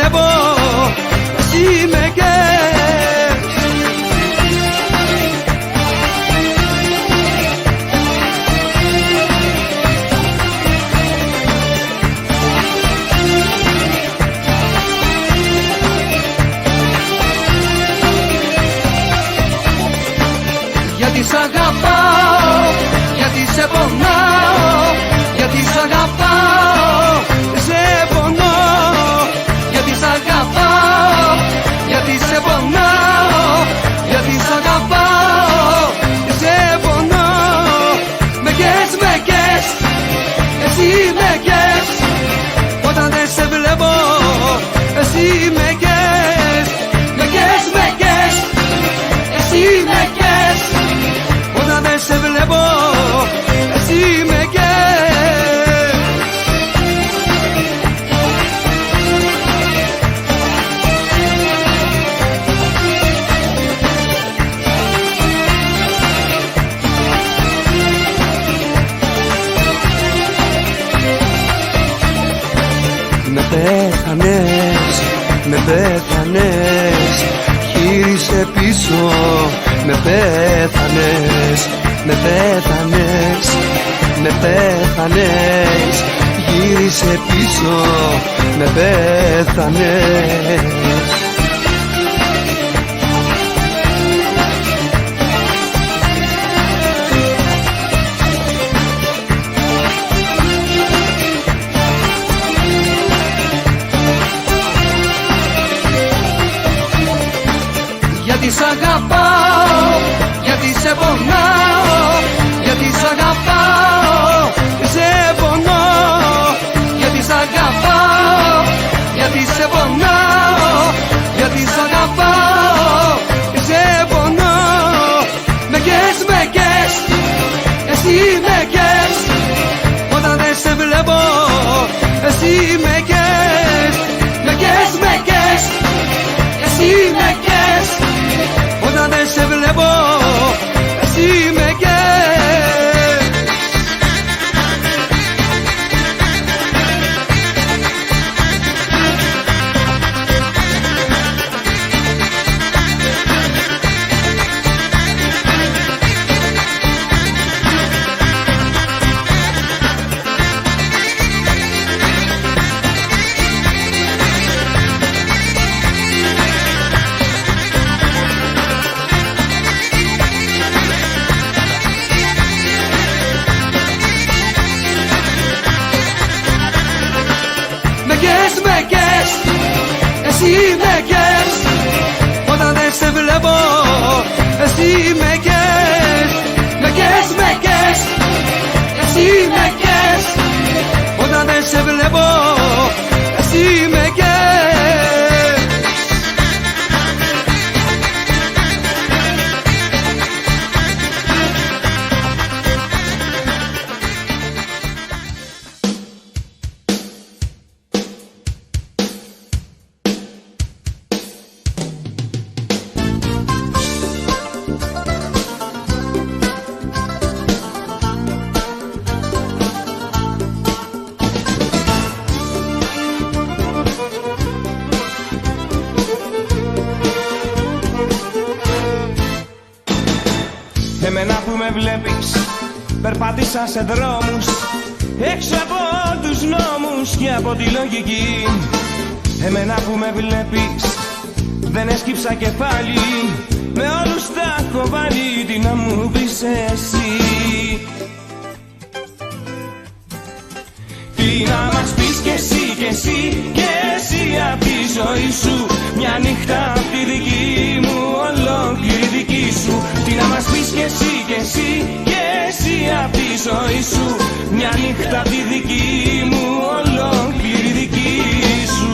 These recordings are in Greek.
βλέπω, εσύ με καίς. Γιατί σ' αγαπάω, γιατί σε πονάω, γιατί σ' αγαπάω, σε πονώ. Γιατί σ' αγαπάω, γιατί σε πονάω, γιατί σ' αγαπάω, σε πονώ. Με καίς, με καίς, εσύ με καίς. Όταν δεν σε βλέπω, εσύ με καίς. Με καίς, με καίς, εσύ με καίς. Όταν δεν σε βλέπω, εσύ με καίς. Με πέθανες, με πέθανες, γύρισε πίσω. Με πέθανες, με πέθανες, με πέθανες, γύρισε πίσω. Με πέθανες. Γιατί σ' αγαπάω, γιατί σε πονάω, γιατί σ' αγαπάω, σε πονώ. Γιατί σ' αγαπάω, γιατί σε πονάω, γιατί σ' αγαπάω, σε πονώ. Με καίς, με καίς, εσύ με καίς. Όταν δεν σε βλέπω, εσύ με καίς. Με καίς, με καίς, εσύ με καίς. Όταν δεν σε βλέπω, εσύ με καίς. Με καίς, εσύ με καίς. Όταν δεν σε βλέπω, εσύ με καίς. Με καίς, με καίς, εσύ με καίς. Όταν δεν σε βλέπω, εσύ με καίς. Εμένα που με βλέπεις, περπάτησα σε δρόμους, έξω από τους νόμους και από τη λογική. Εμένα που με βλέπεις, δεν έσκυψα κεφάλι, με όλους τα έχω βάλει, τι να μου πεις εσύ. Τι να μας πεις κι εσύ, κι εσύ, κι εσύ απ' τη ζωή σου. Μια νύχτα απ' τη δική μου, ολόκληρη δική σου. Τι να μας πεις κι εσύ, κι εσύ, κι εσύ απ' τη ζωή σου. Μια νύχτα απ' τη δική μου, ολόκληρη δική σου.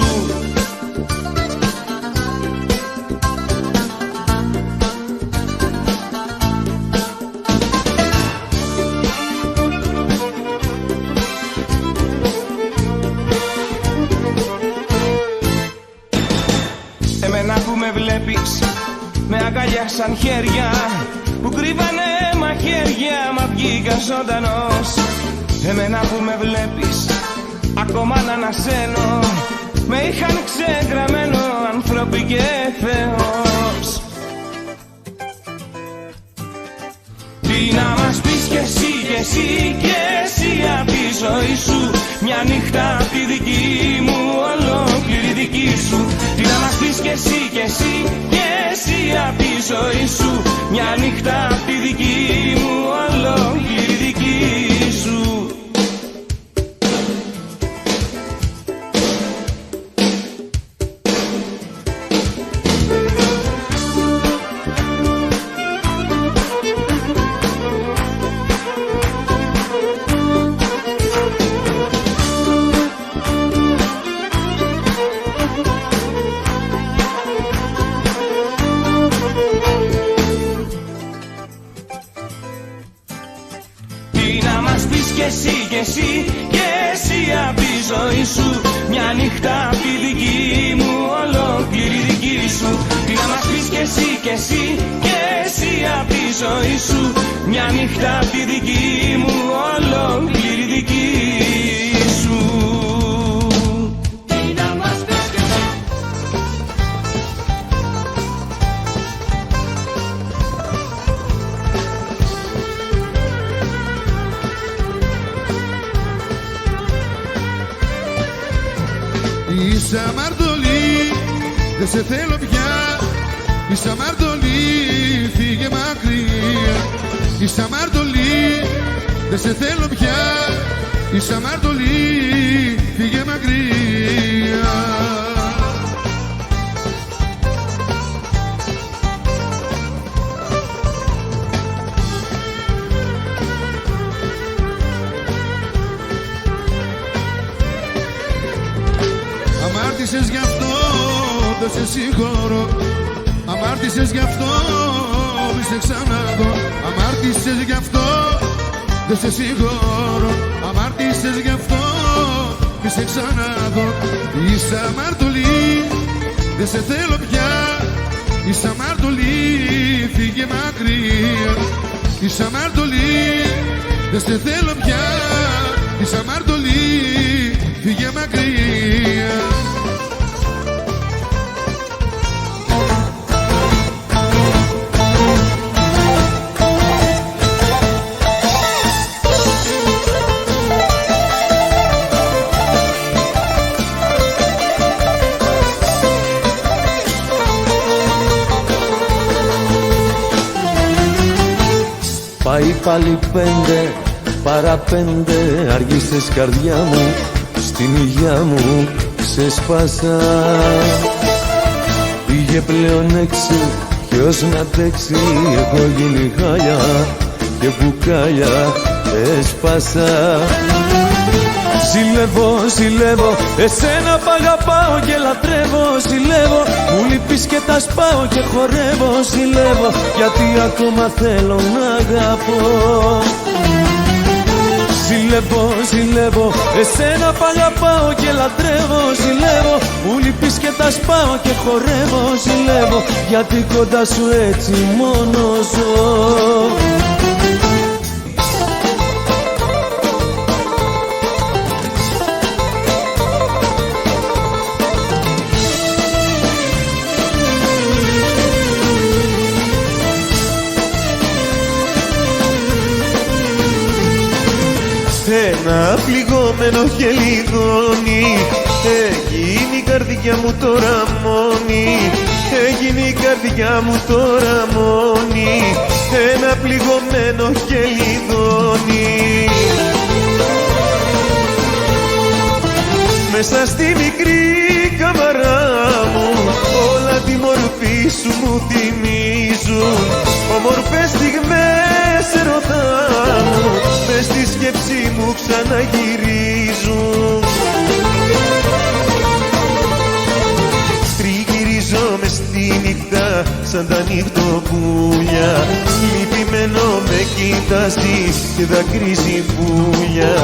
Με αγκαλιάσαν χέρια που κρύβανε μαχαίρια, μα βγήκα ζωντανός. Εμένα που με βλέπεις ακόμα να ανασένω, με είχαν ξεγραμμένο άνθρωποι και Θεός. Τι να μας πεις κι εσύ, κι εσύ, κι εσύ απ' τη ζωή σου, μια νύχτα απ' τη δική μου, ολόκληρη δική σου. Τι να μας πεις κι εσύ, κι εσύ, κι εσύ απ' τη ζωή σου, μια νύχτα απ' τη δική μου, ολόκληρη δική σου. Κι εσύ απ' τη ζωή σου, μια νύχτα απ' τη δική μου, ολόκληρη δική σου. Τι να μας πεις κι εσύ, κι εσύ, κι εσύ απ' τη ζωή σου, μια νύχτα απ' τη δική μου, ολόκληρη δική σου. Τι να μας πεις κι εσύ. Είσαι αμαρτωλή, δεν σε θέλω πια. Είσαι αμαρτωλή, φύγε μακριά. Είσαι αμαρτωλή, δεν σε θέλω πια. Είσαι αμαρτωλή, φύγε μακριά. Αμάρτησες γι' αυτό, δεν σε συγχωρώ. Αμάρτησες γι' αυτό, μη σε ξαναδώ. Αμάρτησες γι' αυτό, δεν σε συγχωρώ. Αμάρτησες γι' αυτό, μη σε ξαναδώ. Είσαι αμαρτωλή, δεν σε θέλω πια. Είσαι αμαρτωλή, φύγε μακριά. Είσαι αμαρτωλή, δεν σε θέλω πια. Είσαι αμαρτωλή, φύγε μακριά. Πάει πάλι 5 παρά 5, αργήσες καρδιά μου, στην υγειά μου ξεσπάσα. Πήγε πλέον 6 και ως να τρέξει, έχω γίνει χάλια και μπουκάλια έσπασα. Ζηλεύω, ζηλεύω, εσένα π' αγαπάω και λατρεύω. Ζηλεύω, μου λείπεις και τα σπάω και χορεύω. Ζηλεύω, γιατί ακόμα θέλω να αγαπώ. Ζηλεύω, ζηλεύω, εσένα π' αγαπάω και λατρεύω. Ζηλεύω, μου λείπεις και τα σπάω και χορεύω. Ζηλεύω, γιατί κοντά σου έτσι μόνο ζω. Ένα πληγωμένο χελιδόνι, έγινε η καρδιά μου τώρα μόνη. Έγινε η καρδιά μου τώρα μόνη. Ένα πληγωμένο χελιδόνι. Μέσα στη μικρή καμαρά μου, όλα τη μορφή σου μου θυμίζουν. Όμορφες στιγμές ερωτά μου, μες στη σκέψη μου ξαναγυρίζουν. Τριγυρίζω μες στη νύχτα σαν τα νυχτοπούλια. Λυπημένο με κοιτάζει και δακρύζει πουλιά.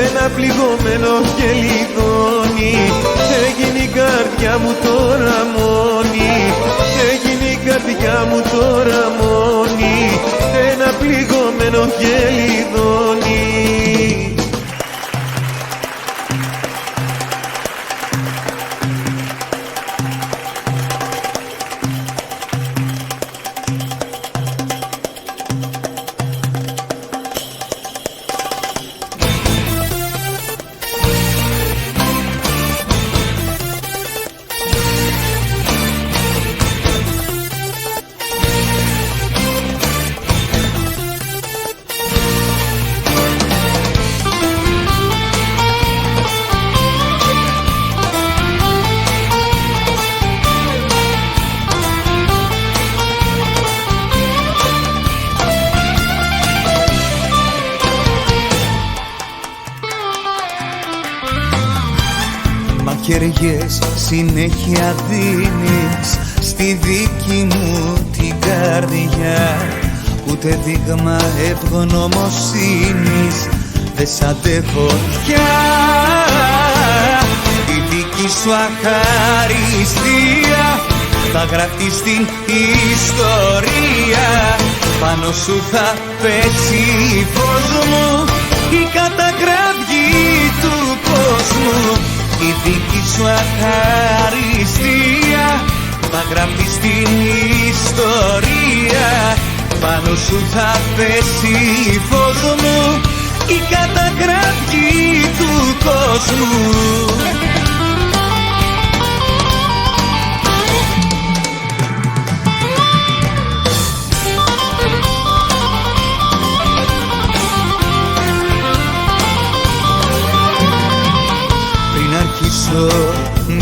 Ένα πληγωμένο χελιδόνι, έγινε η καρδιά μου τώρα μόνη. Έγινε η καρδιά μου τώρα μόνη. Ένα πληγωμένο χελιδόνι. κερδιές συνέχεια δίνεις στη δική μου την καρδιά. Ούτε δείγμα ευγνωμοσύνης δεν σ' αντέχω πια. Η δική σου αχαριστία θα γραφτεί στην ιστορία. Πάνω σου θα πέσει φως μου, η καταγραφή του κόσμου. Η δική σου αχαριστία θα γραφτεί στην ιστορία. Πάνω σου θα πέσει φως μου, η καταγραφή του κόσμου.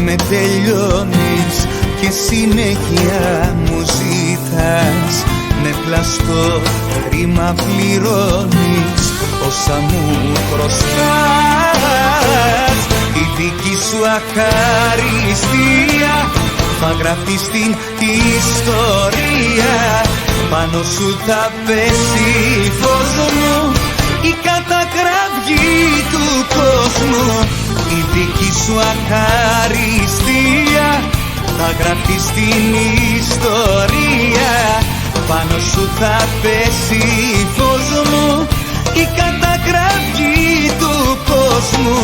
Με τελειώνεις και συνέχεια μου ζητάς. Με πλαστό χρήμα πληρώνεις όσα μου χρωστάς. Η δική σου αχαριστία θα γραφτεί στην ιστορία. Πάνω σου θα πέσει φως μου, η καταγραφή του κόσμου. Η δική σου αχαριστία θα γραφτεί στην ιστορία. Πάνω σου θα πέσει φως μου, η καταγραφή του κόσμου.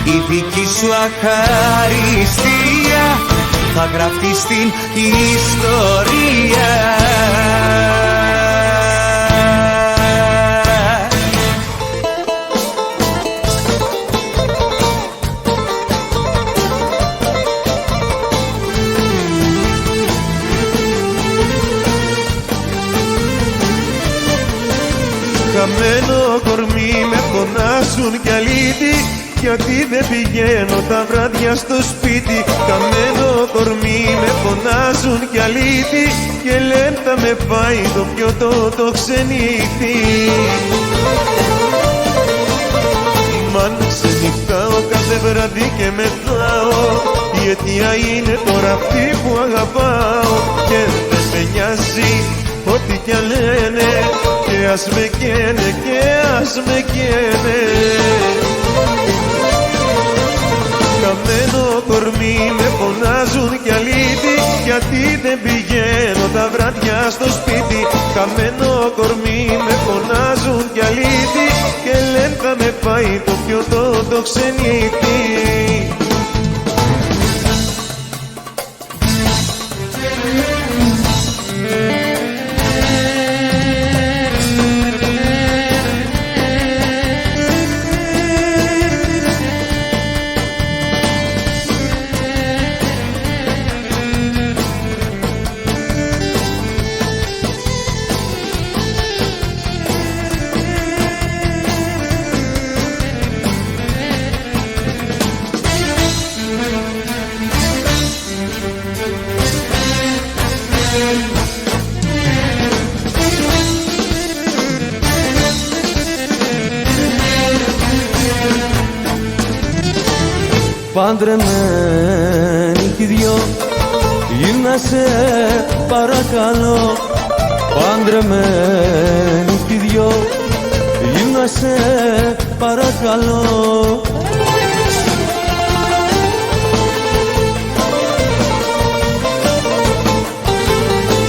Η δική σου αχαριστία θα γραφτεί στην ιστορία. Χαμένο κορμί με φωνάζουν κι αλήτη, γιατί δεν πηγαίνω τα βράδια στο σπίτι. Χαμένο κορμί με φωνάζουν κι αλήτη, και λένε θα με πάει το πιωτό το ξενύχτη. Μαν ξενυχτάω κάθε βράδυ και μετράω, η αιτία είναι τώρα αυτή που αγαπάω. Και δεν με νοιάζει ό,τι κι αν λένε, και ας με καίνε και ας με καίνε. Χαμένο κορμί με φωνάζουν κι αλήτη, γιατί δεν πηγαίνω τα βράδια στο σπίτι. Χαμένο κορμί με φωνάζουν κι αλήτη, και λένε θα με πάει το πιωτό το ξενύχτη. Παντρεμένοι κι δυο, γύρνα σε παρακαλώ. Παντρεμένοι κι δυο, γύρνα σε παρακαλώ.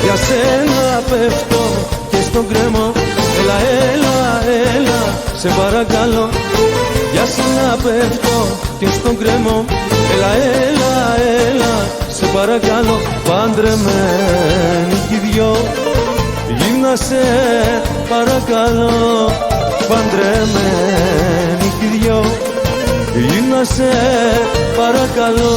Για σένα πέφτω και στον κρέμο, έλα, έλα, έλα, σε παρακαλώ. Για σένα πέφτω και στον κρέμο, έλα, έλα, έλα, σε παρακαλώ. Παντρεμένοι κι δυο, γύρνα σε παρακαλώ. Παντρεμένοι κι δυο, γύρνα σε παρακαλώ.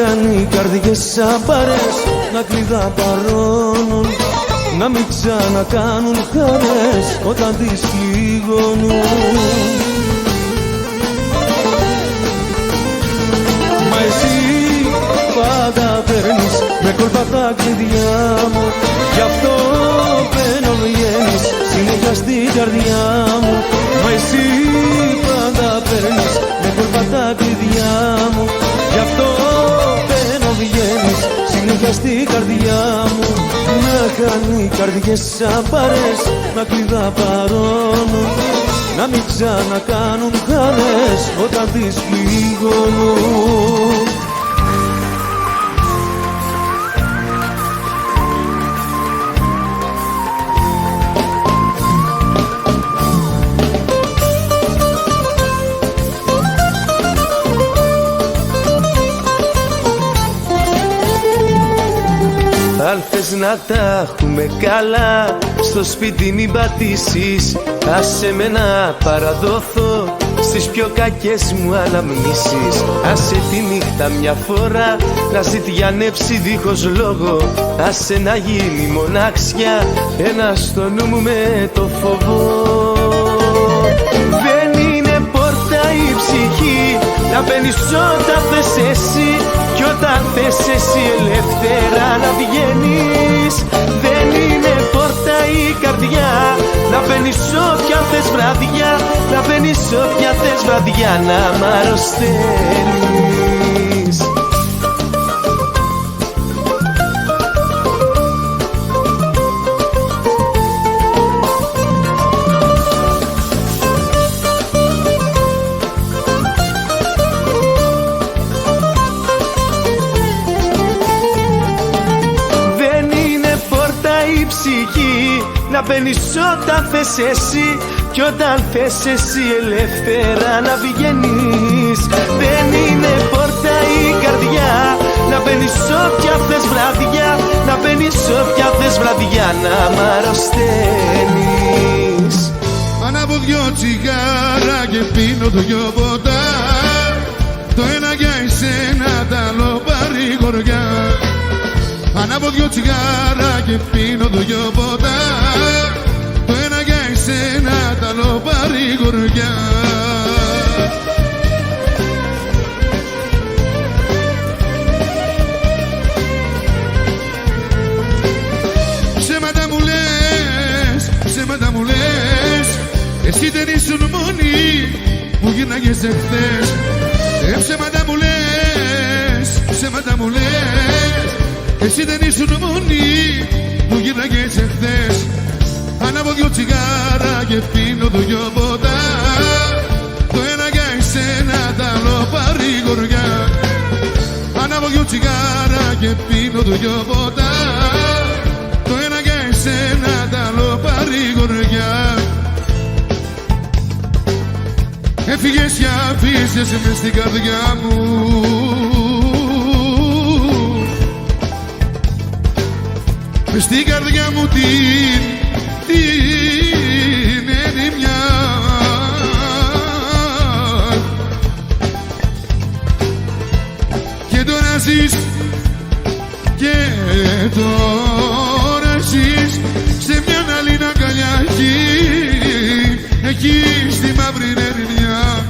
Είχαν οι καρδιές σαν παρές να κλειδαπαρώνουν, να μην ξανακάνουν χαρές όταν τις πληγώνουν. Μα εσύ πάντα παίρνεις με κόλπα τα κλειδιά μου, γι' αυτό μπαίνω βγαίνεις συνέχεια στην καρδιά μου. Μα εσύ πάντα παίρνεις με κόλπα τα κλειδιά μου, γι' αυτό μπαίνω βγαίνεις συνέχεια στην καρδιά μου. Να κάνει καρδιές σαν παρές, να κλειδά παρώνουν, να μην ξανακάνουν χαρές όταν τις πληγώνουν. Αν θες να τα έχουμε καλά, στο σπίτι μην πατήσεις. Άσε με να παραδόθω στις πιο κακές μου αναμνήσεις. Άσε τη νύχτα μια φορά να ζητιανέψει δίχως λόγο. Άσε να γίνει μοναξιά ένα στο νου μου με το φόβο. Δεν είναι πόρτα η ψυχή να μπαίνεις όταν θες εσύ, κι όταν θες εσύ ελεύθερα να βγαίνεις. Δεν είναι πόρτα η καρδιά να μπαίνεις όποια θες βραδιά, να μπαίνεις όποια θες βραδιά να μ' αρρωσταίνεις. Να μπαίνεις όταν θες εσύ, κι όταν θες εσύ ελεύθερα να βγαίνεις. Δεν είναι πόρτα η καρδιά να μπαίνεις όποια θες βραδιά, να μπαίνεις όποια θες βραδιά να μ' αρρωσταίνεις. Ανάβω δυο τσιγάρα και πίνω δυο ποτά, το ένα για εσένα, τ' άλλο παρηγοριά. Ανάβω δυο τσιγάρα και πίνω δυο ποτά, το ένα για εσένα, τ' άλλο παρηγοριά. Ψέματα μου λες, ψέματα μου λες, εσύ δεν ήσουν μόνη που γύρναγες εχθές. Ψέματα μου λες, ψέματα μου λες, εσύ δεν ήσουν μόνη που γύρναγες εχθές. Ανάβω δυο τσιγάρα και πίνω δυο ποτά, το ένα για εσένα, τ' άλλο παρηγοριά. Ανάβω δυο τσιγάρα και πίνω δυο ποτά, το ένα για εσένα, τ' άλλο παρηγοριά. Έφυγες και αφήσες μες στην καρδιά μου μες στην καρδιά μου την ερημιά. Και τώρα ζεις, και τώρα ζεις σε μια άλλη αγκαλιά εκεί στη μαύρη ερημιά.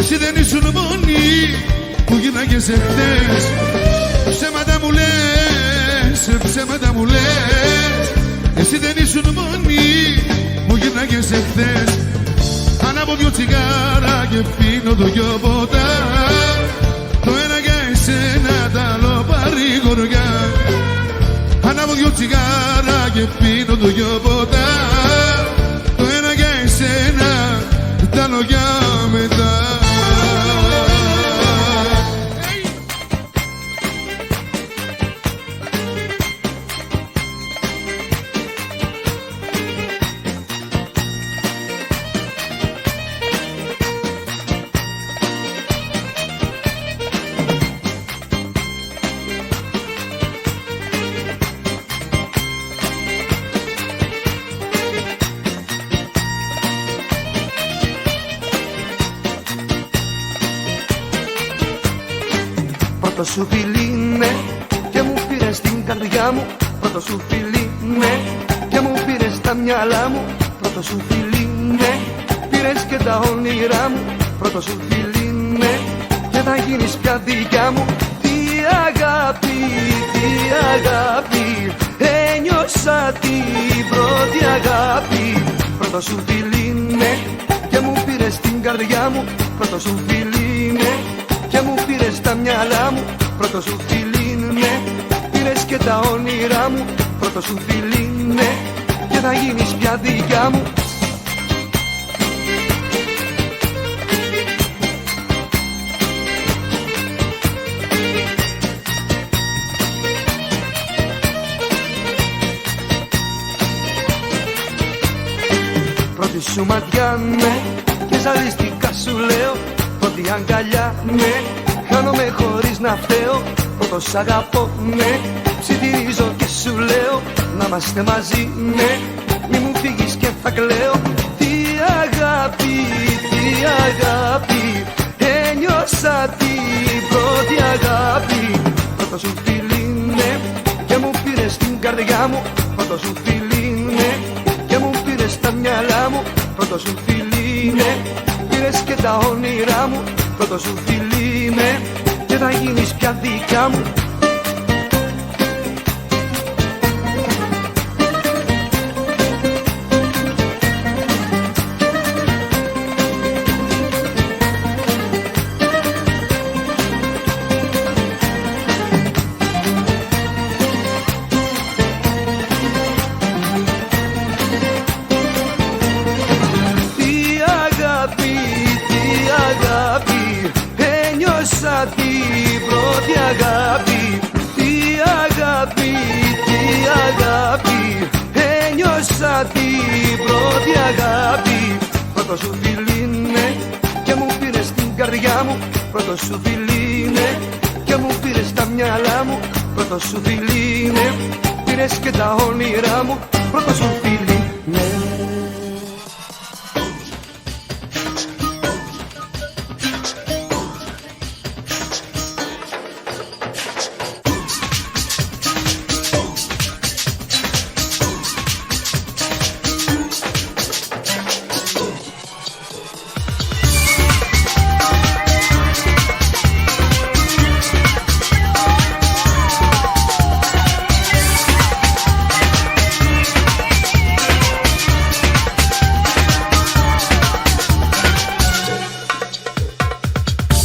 Εσύ δεν ήσουν μόνη που γύρναγες εχθές. Ψέματα μου λες, ψέματα μου λες, εσύ δεν ήσουν μόνη που γύρναγες εχθές. Ανάβω δυο τσιγάρα και πίνω δυο ποτά, το ένα για εσένα, τ' άλλο παρηγοριά. Ανάβω δυο τσιγάρα και πίνω δυο ποτά, το ένα για εσένα, τ' άλλο για μετά. πρώτο σου φιλί ναι, και μου πήρες την καρδιά μου. Πρώτο σου φιλί ναι, και μου πήρες τα μυαλά μου. Πρώτο σου φιλί ναι, πήρες και τα όνειρά μου. Πρώτο σου φιλί ναι, και θα γίνεις πια δικιά μου. Τι αγάπη, τι αγάπη, ένιωσα την πρώτη αγάπη. Πρώτο σου φιλί ναι, και μου πήρες την καρδιά μου. Πρώτο σου φιλί ναι, και μου πήρες τα μυαλά μου. Πρώτο σου φιλί ναι, πήρες και τα όνειρά μου. Πρώτο σου φιλί ναι, και θα γίνεις πια δικιά μου. Πρώτη σου ματιά ναι, και ζαλίστηκα σου λέω. Πρώτη αγκαλιά ναι, χάνομαι χωρίς να φταίω. Πρώτο σ' αγαπώ ναι, ψιθυρίζω και σου λέω να είμαστε μαζί ναι, μη μου φύγεις και θα κλαίω. Τι αγάπη, τι αγάπη, ένιωσα την πρώτη αγάπη. Πρώτο σου φιλί ναι, και μου πήρες την καρδιά μου. Πρώτο σου φιλί ναι, και μου πήρες τα μυαλά μου. Πρώτο σου φιλί ναι, πήρες και τα όνειρά μου. Πρώτο σου φιλί ναι, και θα γίνεις πια δικιά μου. Την πρώτη αγάπη, τι αγάπη, τι αγάπη, ένιωσα την πρώτη αγάπη. Πρώτο σου φιλί ναι, και μου πήρες την καρδιά μου. Πρώτο σου φιλί ναι, και μου πήρες τα μυαλά μου. Πρώτο σου φιλί ναι, πήρες και τα όνειρά μου. Πρώτο σου φιλί ναι.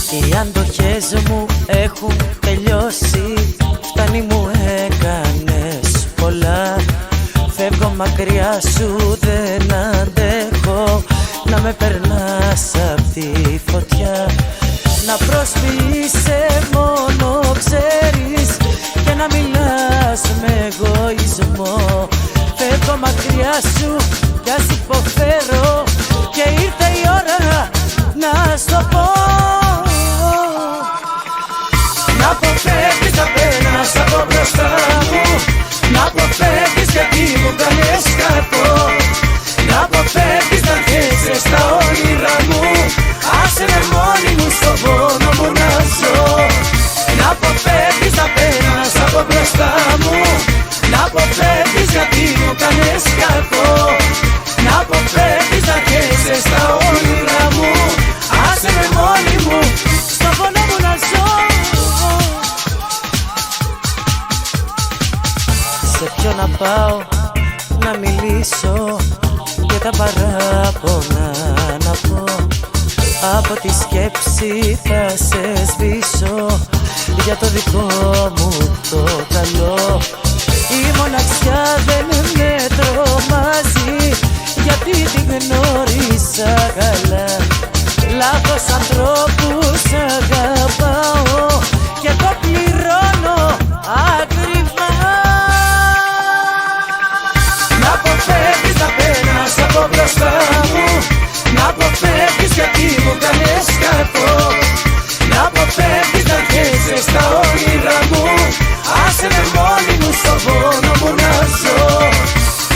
Οι αντοχές μου έχουν τελειώσει. Φτάνει μου έκανες πολλά. Φεύγω μακριά σου, δεν αντέχω να με περνάς απ' τη φωτιά. Να προσποιείσαι μόνο ξέρεις και να μιλάς με εγωισμό. Φεύγω μακριά σου κι ας υποφέρω και ήρθε η ώρα να στο πω. Να αποφεύγεις να περνάς από μπροστά μου. Να αποφεύγεις γιατί μου κάνεις κακό. Να αποφεύγεις να έρχεσαι στα όνειρά μου. Άσε με μόνη μου στον πόνο μου να ζω. Να αποφεύγεις να περνάς από μπροστά μου. Να αποφεύγεις γιατί μου κάνεις κακό. Να αποφεύγεις να έρχεσαι στα όνειρά μου. Άσε με μόνη μου στον πόνο μου να ζω. Σε ποιο να πάω να μιλήσω και τα παράπονα να πω. Από τη σκέψη θα σε σβήσω για το δικό μου το καλό. Η μοναξιά δεν με τρομάζει γιατί την γνώρισα καλά. Λάθος ανθρώπους αγαπάω και το πληρώνω ακριβά. Να αποφεύγεις να περνάς από μπροστά μου. Να αποφεύγεις γιατί μου κάνεις κακό. Να αποφεύγεις να έρχεσαι στα όνειρά μου. Άσε με μόνη μου στον πόνο μου να ζω.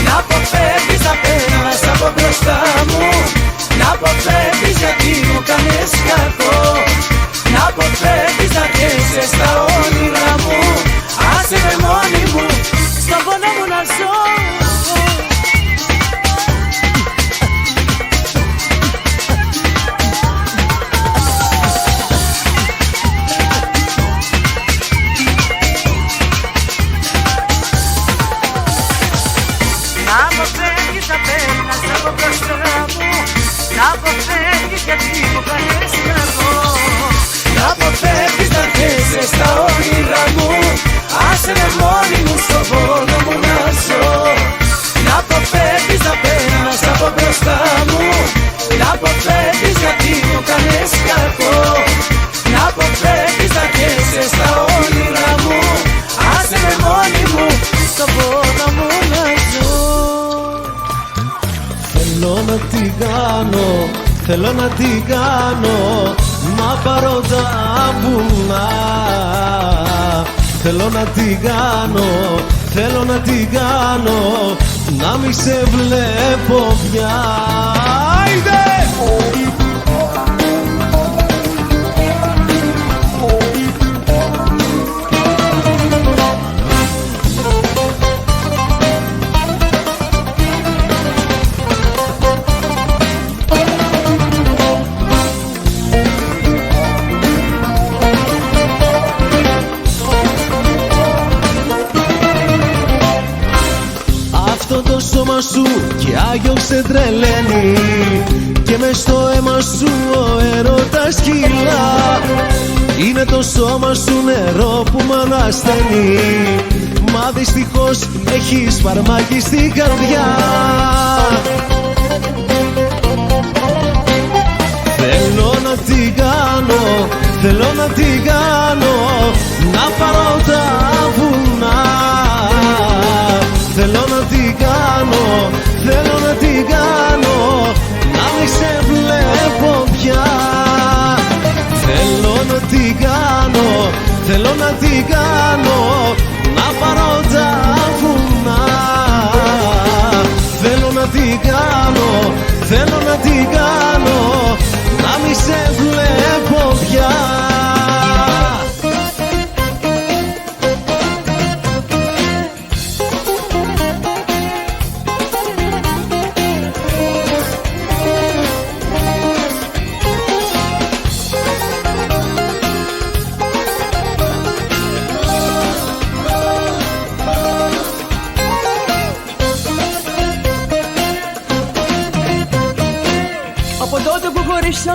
Να αποφεύγεις να περνάς από μπροστά μου. Να αποφεύγεις γιατί μου κάνεις κακό. Να αποφεύγεις γιατί μου κάνεις κακό. Να αποφεύγεις να έρχεσαι στα όνειρά μου, άσε με μόνη μου στον πόνο μου να ζω. Να αποφεύγεις να περνάς από μπροστά μου, να αποφεύγεις γιατί μου κάνεις κακό. Να αποφεύγεις να έρχεσαι στα όνειρά μου, άσε με μόνη μου στον πόνο μου να ζω. Θέλω να την κάνω, θέλω να την κάνω, να πάρω τα βουνά. Θέλω να την κάνω, θέλω να την κάνω, να μη σε βλέπω πια. Το σώμα σου κι άγιο σε τρελαίνει, και μες στο αίμα σου ο έρωτας κυλά. Είναι το σώμα σου νερό που μ' ανασταίνει, μα δυστυχώς έχεις φαρμάκι στην καρδιά. Θέλω να την κάνω, θέλω να την κάνω, να πάρω τα βουνά. Θέλω να την κάνω, θέλω να την κάνω, να μη σε βλέπω πια. Θέλω να την κάνω, θέλω να την κάνω, να πάρω τα βουνά. Θέλω να την κάνω, θέλω να την κάνω, να μη σε βλέπω πια.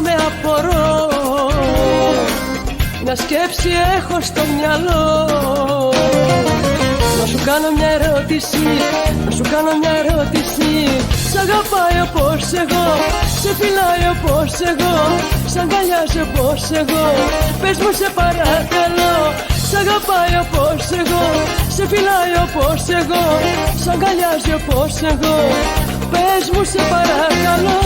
Με απορώ, μια σκέψη έχω στο μυαλό. Να σου κάνω μια ερώτηση, να σου κάνω μια ερώτηση. Σ' αγαπάει όπως εγώ, σε φυλάει όπως εγώ, σ' αγκαλιάζει όπως εγώ. Πες μου σε παρακαλώ. Σ' αγαπάει όπως εγώ, σε φυλάει όπως εγώ, σ' αγκαλιάζει όπως εγώ. Πες μου σε παρακαλώ.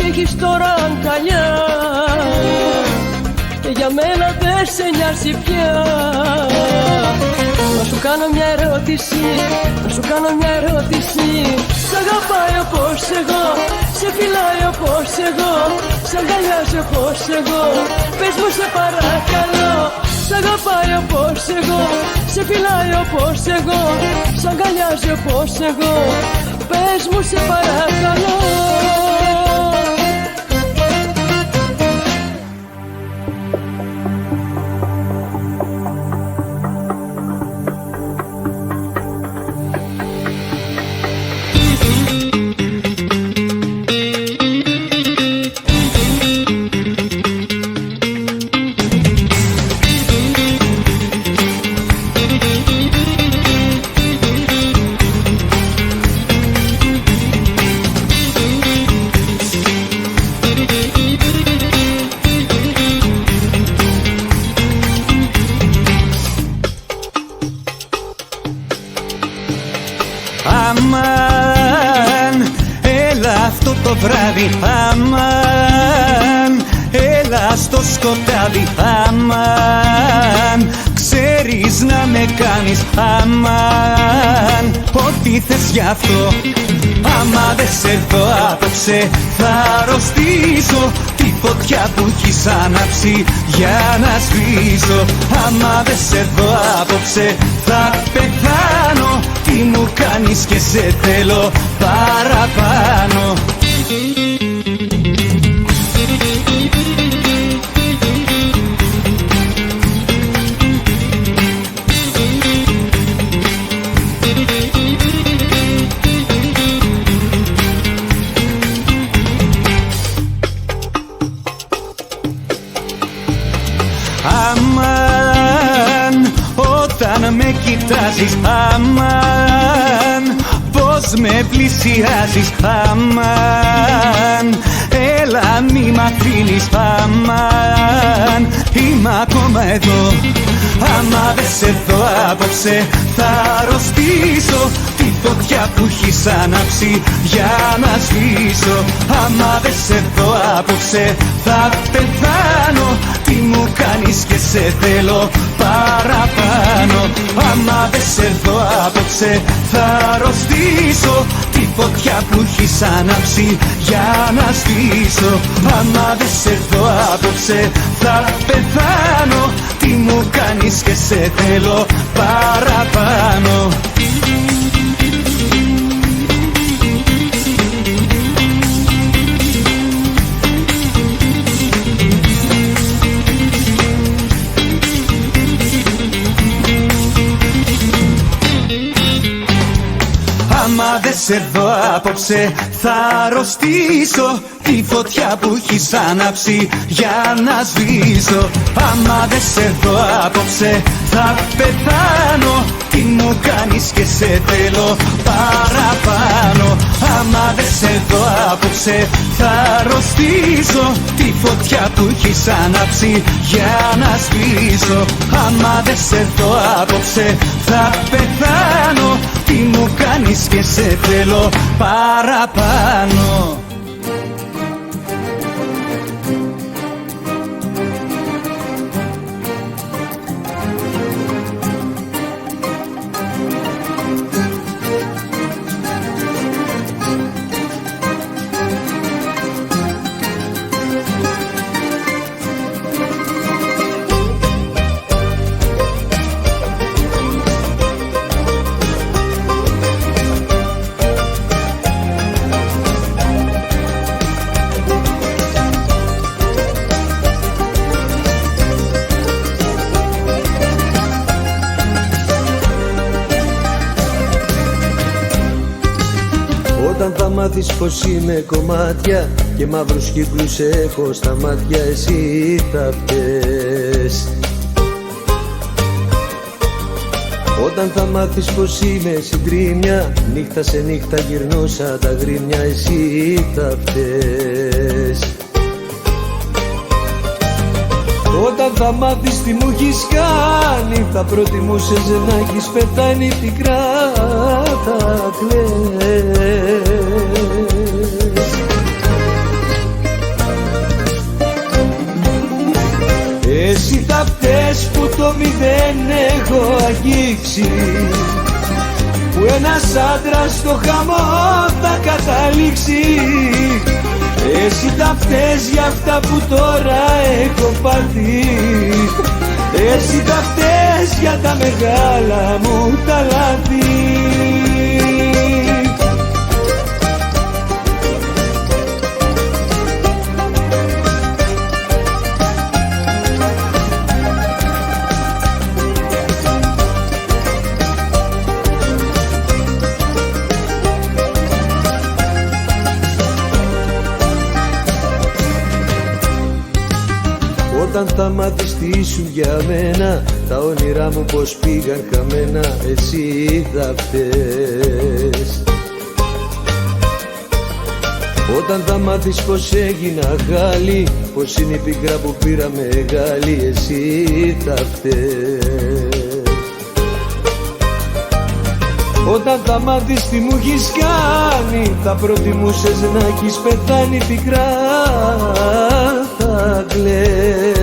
Έχεις τώρα αγκαλιά και για μένα δεν σε νοιάζει πια. Να σου κάνω μια ερώτηση, να σου κάνω μια ερώτηση. Σ' αγαπάει όπως εγώ, σε φυλάει όπως εγώ, σ' αγκαλιάζει όπως εγώ. Πες μου σε παρακαλώ. Σ' αγαπάει όπως εγώ, σε φυλάει όπως εγώ, σ' αγκαλιάζει όπως εγώ. Πες μου σε παρακαλώ. Αμάν, έλα αυτό το βράδυ. Αμάν, έλα στο σκοτάδι. Αμάν, ξέρεις να με κάνεις. Αμάν, ό,τι θες γι' αυτό. Άμα δεν σε δω απόψε θα αρρωστήσω. Τη φωτιά που έχεις ανάψει για να σβήσω. Άμα δεν σε δω απόψε θα πεθάνω. Τι τι μου κάνεις και σε θέλω παραπάνω. Αμάν, όταν με κοιτάζεις, αμάν, πως με πλησιάζεις, αμάν, έλα μη μ' αφήνεις, αμάν, είμαι ακόμα εδώ. Άμα δεν σε δω απόψε θα αρρωστήσω, τη φωτιά που έχεις ανάψει για να σβήσω. Άμα δεν σε δω απόψε θα πεθάνω, τι μου κάνεις και σε θέλω παραπάνω. Άμα δεν σε δω απόψε θα αρρωστήσω, τη φωτιά που έχεις ανάψει για να σβήσω. Άμα δεν σε δω απόψε θα πεθάνω, τι μου κάνεις και σε θέλω παραπάνω. Άμα δεν σε δω απόψε θα αρρωστήσω, τη φωτιά που έχεις ανάψει για να σβήσω. Άμα δεν σε δω απόψε θα πεθάνω, τι μου κάνεις και σε θέλω παραπάνω. Άμα δεν σε δω απόψε θα αρρωστήσω, τη φωτιά που έχεις ανάψει για να σβήσω. Άμα δεν σε δω απόψε θα πεθάνω, τι μου κάνεις και σε θέλω παραπάνω. Όταν θα μάθεις πως είμαι κομμάτια και μαύρους κύκλους έχω στα μάτια, εσύ θα φταίς. Όταν θα μάθεις πως είμαι συντρίμμια, νύχτα σε νύχτα γυρνώ σαν τα γρήμια, εσύ θα φταίς. Όταν θα μάθεις τι μου έχεις κάνει, θα προτιμούσες να έχεις πεθάνει πικρά, θα κλαις. Εσύ θα φταίς που το μηδέν έχω αγγίξει, που ένας άντρας στο χαμό θα καταλήξει. Εσύ θα φταίς για αυτά που τώρα έχω πάθει, εσύ θα φταίς για τα μεγάλα μου τα λάθη. Όταν θα μάθεις τι ήσουν για μένα, τα όνειρά μου πως πήγαν χαμένα, εσύ θα φταίς. Όταν θα μάθεις πως έγινα χάλι, πως είναι η πικρά που πήρα μεγάλη, εσύ θα φταίς. Όταν θα μάθεις τι μου έχεις κάνει, θα προτιμούσες να έχεις πεθάνει πικρά, θα κλαις.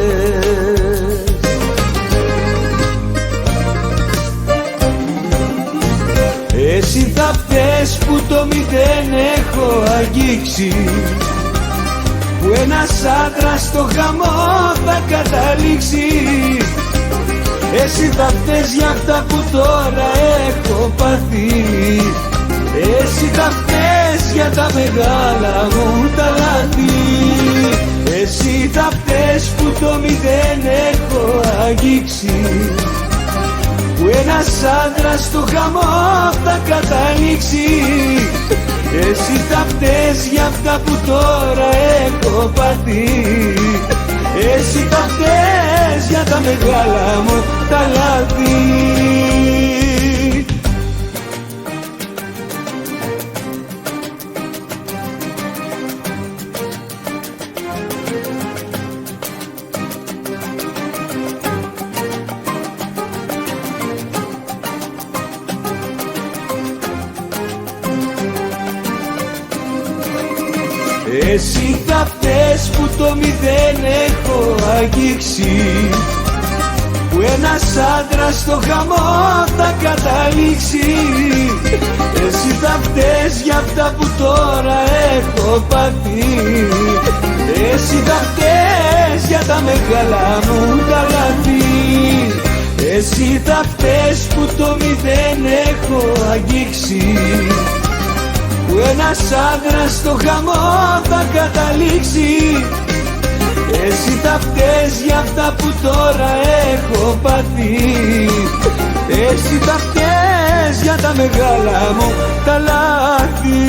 Εσύ θα φταίς που το μηδέν έχω αγγίξει, που ένας άντρας στο χαμό θα καταλήξει. Εσύ θα φταίς για αυτά που τώρα έχω πάθει. Εσύ θα φταίς για τα μεγάλα μου τα λάθη. Εσύ θα φταίς που το μηδέν έχω αγγίξει, που ένας άντρας στο χαμό θα καταλήξει. Εσύ θα φταίς για αυτά που τώρα έχω πάθει. Εσύ θα φταίς για τα μεγάλα μου τα λάθη. Εσύ θα φταίς που το μηδέν έχω αγγίξει, που ένας άντρας στο χαμό θα καταλήξει. Εσύ θα φταίς για αυτά που τώρα έχω πάθει. Εσύ θα φταίς για τα μεγάλα μου τα λάθη. Εσύ θα φταίς που το μηδέν έχω αγγίξει, που ένας άντρας στο χαμό θα καταλήξει. Εσύ θα φταίς για αυτά που τώρα έχω πάθει. Εσύ θα φταίς για τα μεγάλα μου τα λάθη.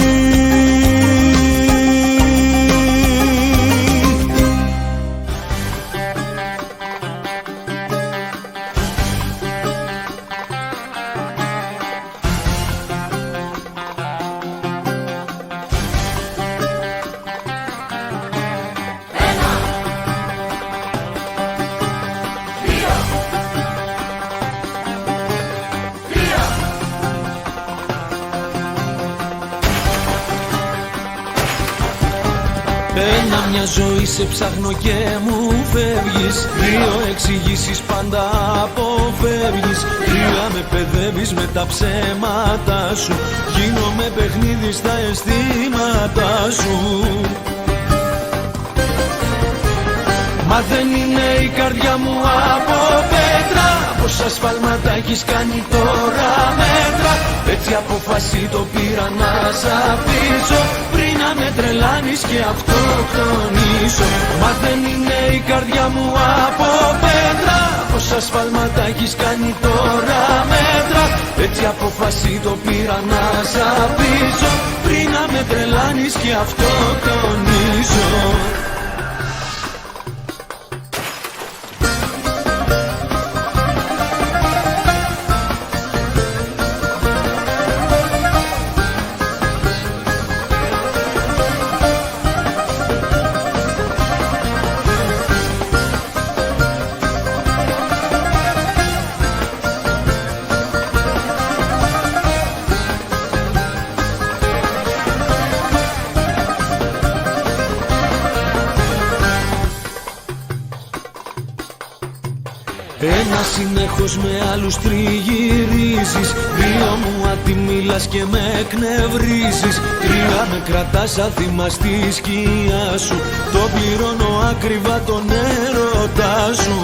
Μια ζωή σε ψάχνω και μου φεύγεις. Δύο εξηγήσεις πάντα αποφεύγεις. Τρία με παιδεύεις με τα ψέματα σου. Γίνομαι παιχνίδι στα αισθήματα σου. Μα δεν είναι η καρδιά μου από πέτρα. Πόσα σφάλματα έχεις κάνει τώρα μέτρα. Έτσι απόφαση το πήρα να σ' αφήσω, πριν να με τρελάνεις και αυτοκτονήσω. Μα δεν είναι η καρδιά μου από πέτρα. Πόσα σφάλματα έχεις κάνει τώρα μέτρα. Έτσι απόφαση το πήρα να σ' αφήσω, πριν να με τρελάνεις και αυτοκτονήσω. Ένα συνέχος με άλλους τριγυρίζεις. Δύο μου αντιμίλας και με εκνευρίζεις. Τρία με κρατάς άθιμα στη σκιά σου. Το πληρώνω ακριβά τον έρωτά σου.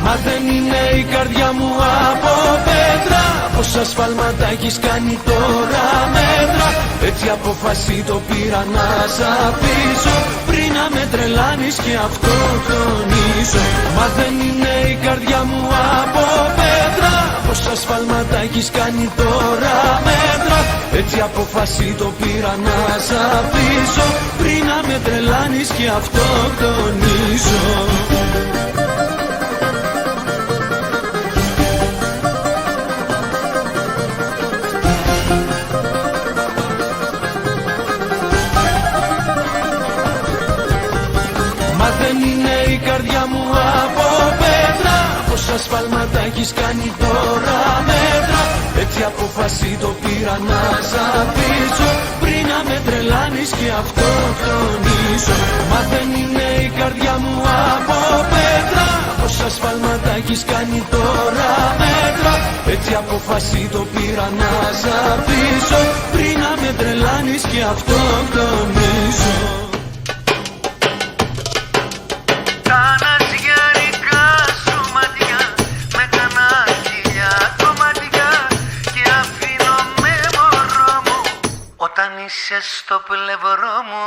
Μα δεν είναι η καρδιά μου από πέτρα. Πόσα σφάλματα έχεις κάνει τώρα μέτρα. Έτσι απόφαση το πήρα να σ' αφήσω, πριν να με τρελάνεις και αυτοκτονήσω. Μα δεν είναι η καρδιά μου από πέτρα. Πόσα σφάλματα έχεις κάνει τώρα μέτρα. Έτσι απόφαση το πήρα να σ' αφήσω, πριν να με τρελάνεις και αυτοκτονήσω. Σφάλματα έχεις κάνει τώρα μέτρα. Έτσι απόφαση το πήρα να σ' αφήσω, πριν να με τρελάνεις και αυτοκτονήσω. Μα δεν είναι η καρδιά μου από πέτρα. Πόσα σφάλματα έχεις κάνει τώρα μέτρα. Έτσι απόφαση το πήρα να σ' αφήσω, πριν να με τρελάνεις και αυτοκτονήσω. Θανάσια είσαι στο πλευρό μου.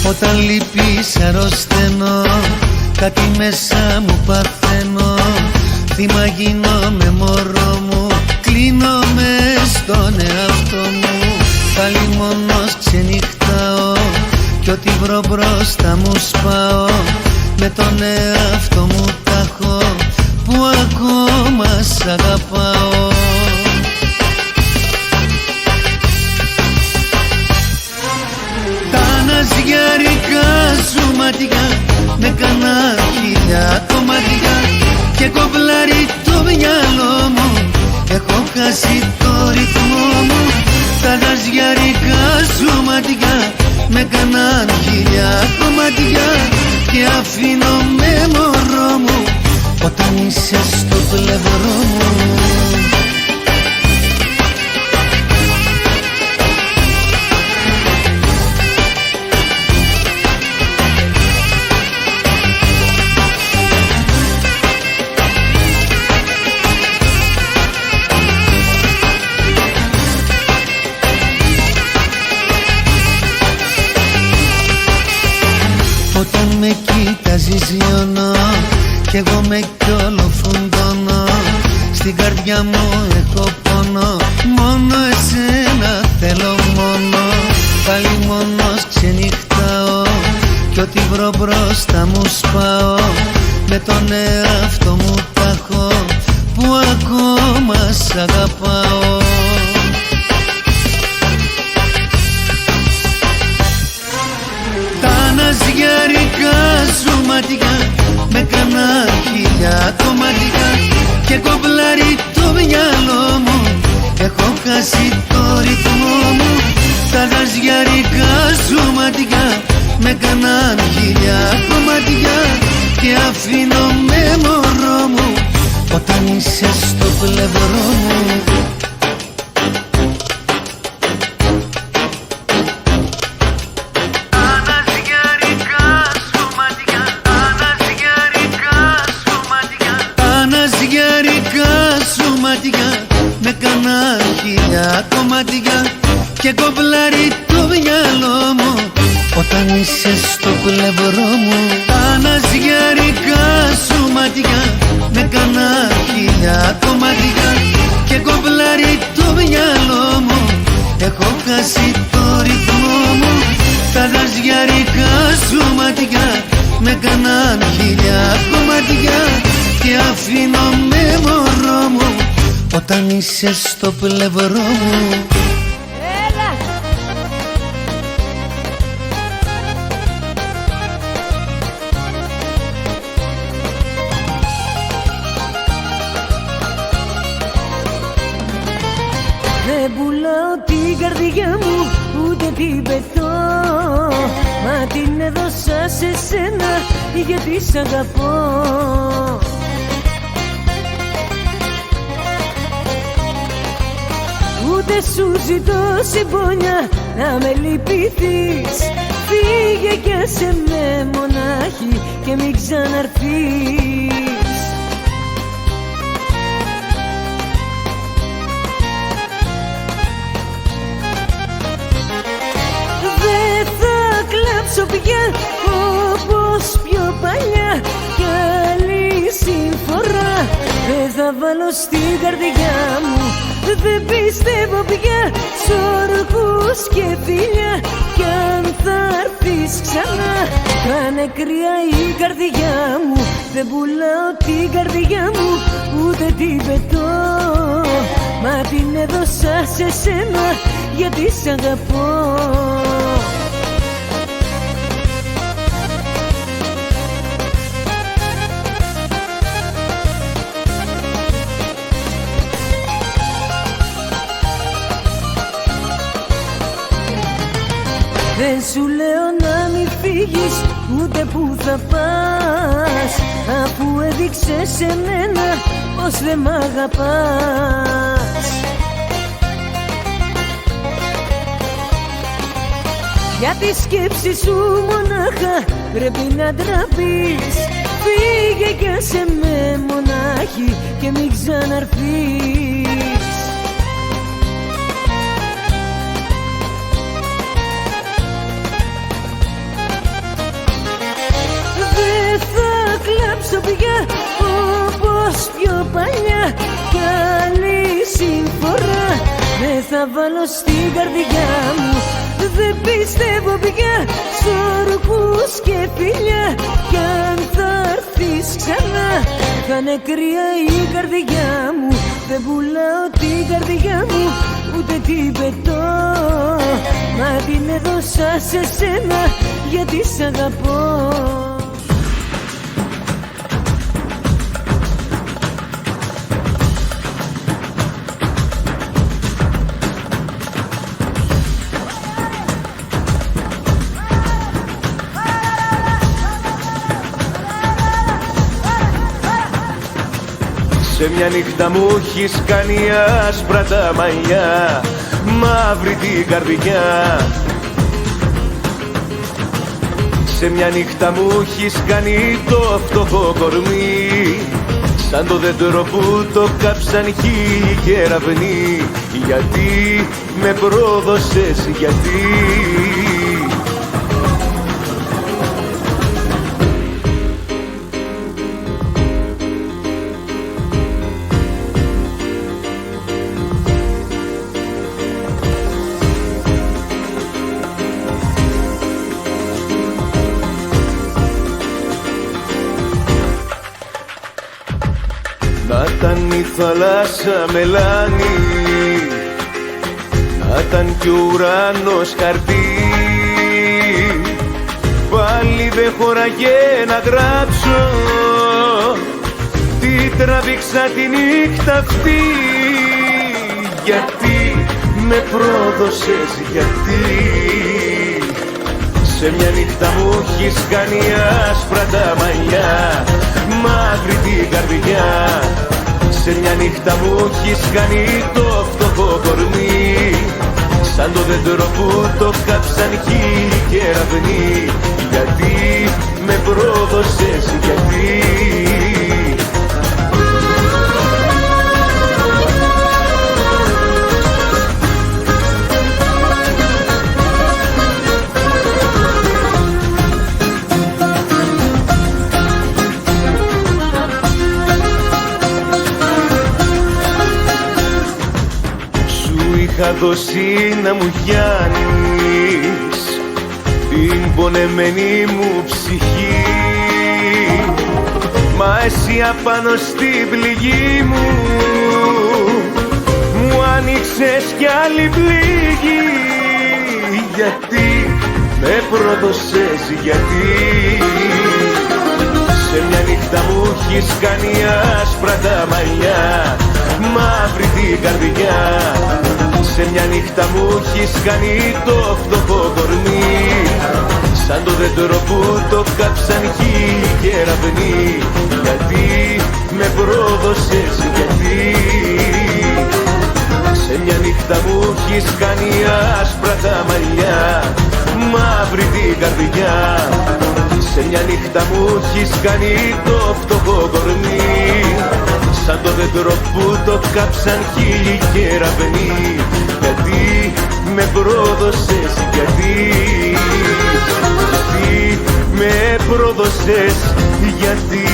Όταν λείπεις αρρωσταίνω, κάτι μέσα μου παθαίνω. Θύμα γίνομαι μωρό μου, κλείνομαι στον εαυτό μου. Πάλι μόνος ξενυχτάω κι ό,τι βρω μπροστά μου σπάω. Με τον εαυτό μου τάχω που ακόμα σ' αγαπάω. Αναζιαρικά σου μάτια με κάνα χιλιά κομμάτια και κομπλάρει το μυαλό μου, έχω χάσει το ρυθμό μου. Τα αναζιαρικά σου μάτια με κάνα χιλιά κομμάτια και αφήνω με μωρό μου όταν είσαι στο πλευρό μου. Όταν με κοιτάζεις λιώνω κι εγώ με κι όλο φουντώνω. Στην καρδιά μου έχω πόνο, μόνο εσένα θέλω μόνο. Πάλι μόνος ξενυχτάω κι ό,τι βρω μπροστά μου σπάω. Με τον εαυτό μου τάχω που ακόμα σ' αγαπάω. Αναζιαρικά σου μάτια με κάνα χιλιά κομμάτια και κομπλάρει το μυαλό μου, έχω χάσει το ρυθμό μου. Τα αναζιαρικά σου μάτια με κάνα χιλιά κομμάτια και αφήνω με μωρό μου όταν είσαι στο πλευρό μου. Με κάνα χιλιά κομμάτια και κομπλάρει το μυαλό μου όταν είσαι στο πλευρό μου. Αναζιαρικά σου μάτια με κάνα χιλιά κομμάτια και κομπλάρει το μυαλό μου, έχω χάσει το ρυθμό μου. Τα αναζιαρικά σου μάτια με κάνα χιλιά κομμάτια και αφήνω με μωρό μου όταν είσαι στο πλευρό μου. Έλα! Δεν πουλάω την καρδιά μου ούτε την πετώ, μα την έδωσα σε σένα γιατί σ' αγαπώ. Ούτε σου ζητώ συμπόνια να με λυπηθείς. Φύγε κι άσε με μονάχη και μην ξαναρθείς. Δεν θα κλάψω πια όπως πιο παλιά κι άλλη συμφορά δεν θα βάλω στην καρδιά μου. Δεν πιστεύω πια σ' όρκους και φιλιά κι αν θα έρθεις ξανά κάνε κρύα η καρδιά μου. Δεν πουλάω την καρδιά μου ούτε την πετώ, μα την έδωσα σε σένα γιατί σ' αγαπώ. Δεν σου λέω να μη φύγεις φύγεις ούτε που θα πας, αφού έδειξες σε μένα πως δεν μ' αγαπάς. Για τη σκέψη σου μονάχα πρέπει να ντραπείς. Φύγε κι άσε με μονάχη και μην ξαναρθείς. Δεν θα κλάψω πια όπως πιο παλιά, κι άλλη συμφορά δεν θα βάλω στην καρδιά μου. Δεν πιστεύω πια σ' όρκους και φιλιά, κι αν θα έρθεις ξανά θα είναι κρύα η καρδιά μου. Δεν πουλάω την καρδιά μου ούτε την πετώ, μα την έδωσα σε σένα γιατί σ' αγαπώ. Σε μια νύχτα μου έχεις κάνει άσπρα τα μαλλιά, μαύρη την καρδιά. Σε μια νύχτα μου έχεις κάνει το φτωχό κορμί, σαν το δέντρο που το κάψαν χίλιοι κεραυνοί. Γιατί με πρόδωσες, γιατί? Να ήταν η θάλασσα μελάνη, να ήταν κι ο ουρανός χαρτί, πάλι δεν χωράγε να γράψω τι τραβήξα τη νύχτα αυτή. Γιατί με πρόδωσες, γιατί? Σε μια νύχτα μου έχεις κάνει άσπρα τα μαλλιά, μαύρη την καρδιά. Σε μια νύχτα μου έχεις κάνει το φτωχό κορμί, σαν το δέντρο που το κάψαν χίλιοι κεραυνοί. Γιατί με πρόδωσες, γιατί? Είχα δώσει να μου γιάνεις την πονεμένη μου ψυχή, μα εσύ απάνω στην πληγή μου μου άνοιξες κι άλλη πληγή. Γιατί με πρόδωσες, γιατί? Σε μια νύχτα μου έχεις κάνει άσπρα τα μαλλιά, μαύρη την καρδιά. Σε μια νύχτα μου έχεις κάνει το φτωχό κορμί, σαν το δέντρο που το κάψαν χίλιοι κεραυνοί. Γιατί με πρόδωσες, γιατί? Σε μια νύχτα μου έχεις κάνει άσπρα τα μαλλιά, μαύρη την καρδιά. Σε μια νύχτα μου έχεις κάνει το φτωχό κορμί, σαν το δέντρο που το κάψαν χίλιοι κεραυνοί. Γιατί με πρόδωσες, γιατί? Γιατί με πρόδωσες, γιατί?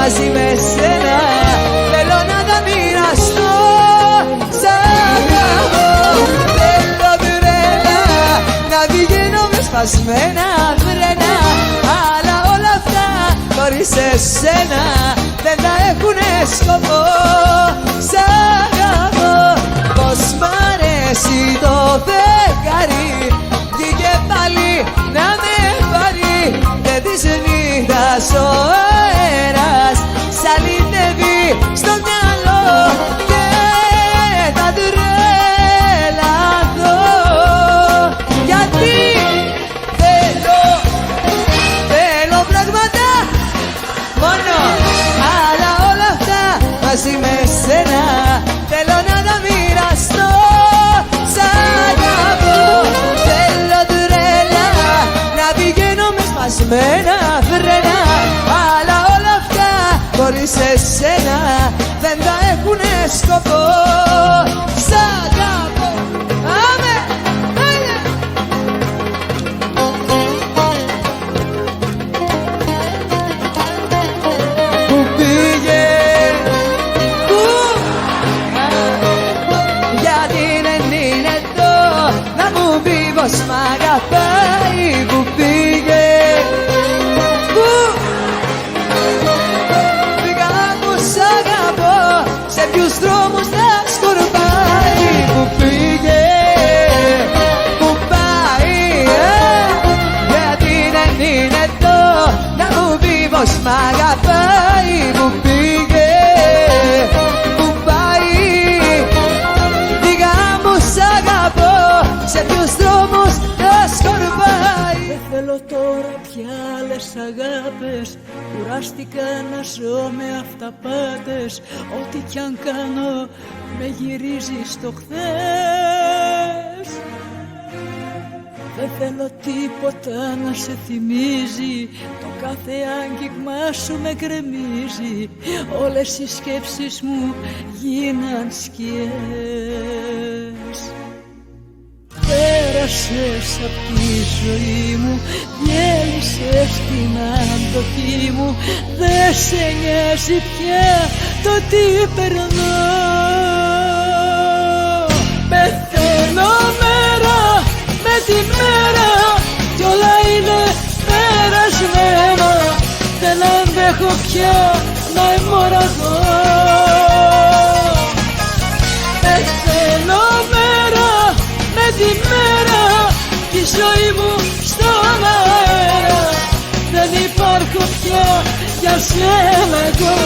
Μαζί με σένα θέλω να τα μοιραστώ, σ' αγαπώ. Θέλω τρέλα να πηγαίνω με σπασμένα φρένα, αλλά όλα αυτά χωρίς εσένα δεν θα έχουνε σκοπό. Σ' αγαπώ, πως μ' αρέσει το φεγγάρι, βγήκε πάλι να με πάρει. Και της νύχτας ο αέρας σ' αλυτεύει στο μυαλό και θα τρελαθώ. Γιατί θέλω πράγματα μόνο, αλλά όλα αυτά μαζί με σένα θέλω να τα μοιραστώ. Σ' αγαπώ, θέλω τρέλα να πηγαίνω με σπασμένα φρένα, αλλά όλα αυτά χωρίς εσένα δεν θα έχουνε σκοπό. Σ' αγαπώ, άμε, άμε. Πού πήγε, πού, γιατί δεν είναι εδώ να μου πει πως μ' αγαπάει. Πού πήγε, πού, πήγα που σ' αγαπώ, σε ποιους δρόμους θα σκορπάει. Πού πήγε, πού πάει, γιατί δεν είναι εδώ να μου πει πως μ' αγαπάει. Πού πήγε, πού πάει, πήγα που σ' αγαπώ, σε ποιους δρόμους θα σκορπάει. Δεν θέλω τώρα πια άλλες αγάπες, κουράστηκα να ζω με αυταπάτες. Ό,τι κι αν κάνω με γυρίζει στο χθες. Δεν θέλω τίποτα να σε θυμίζει, το κάθε άγγιγμά σου με γκρεμίζει. Όλες οι σκέψεις μου γίναν σκιές. Πέρασες απ' τη ζωή μου, διέλυσες την αντοχή μου. Δε σε νοιάζει πια το τι περνώ. Πεθαίνω μέρα με τη μέρα κι όλα είναι περασμένα. Δεν αντέχω πια να αιμορραγώ. Πεθαίνω μέρα με τη μέρα, τη ζωή μου στον αέρα. Δεν υπάρχω πια για σένα εγώ.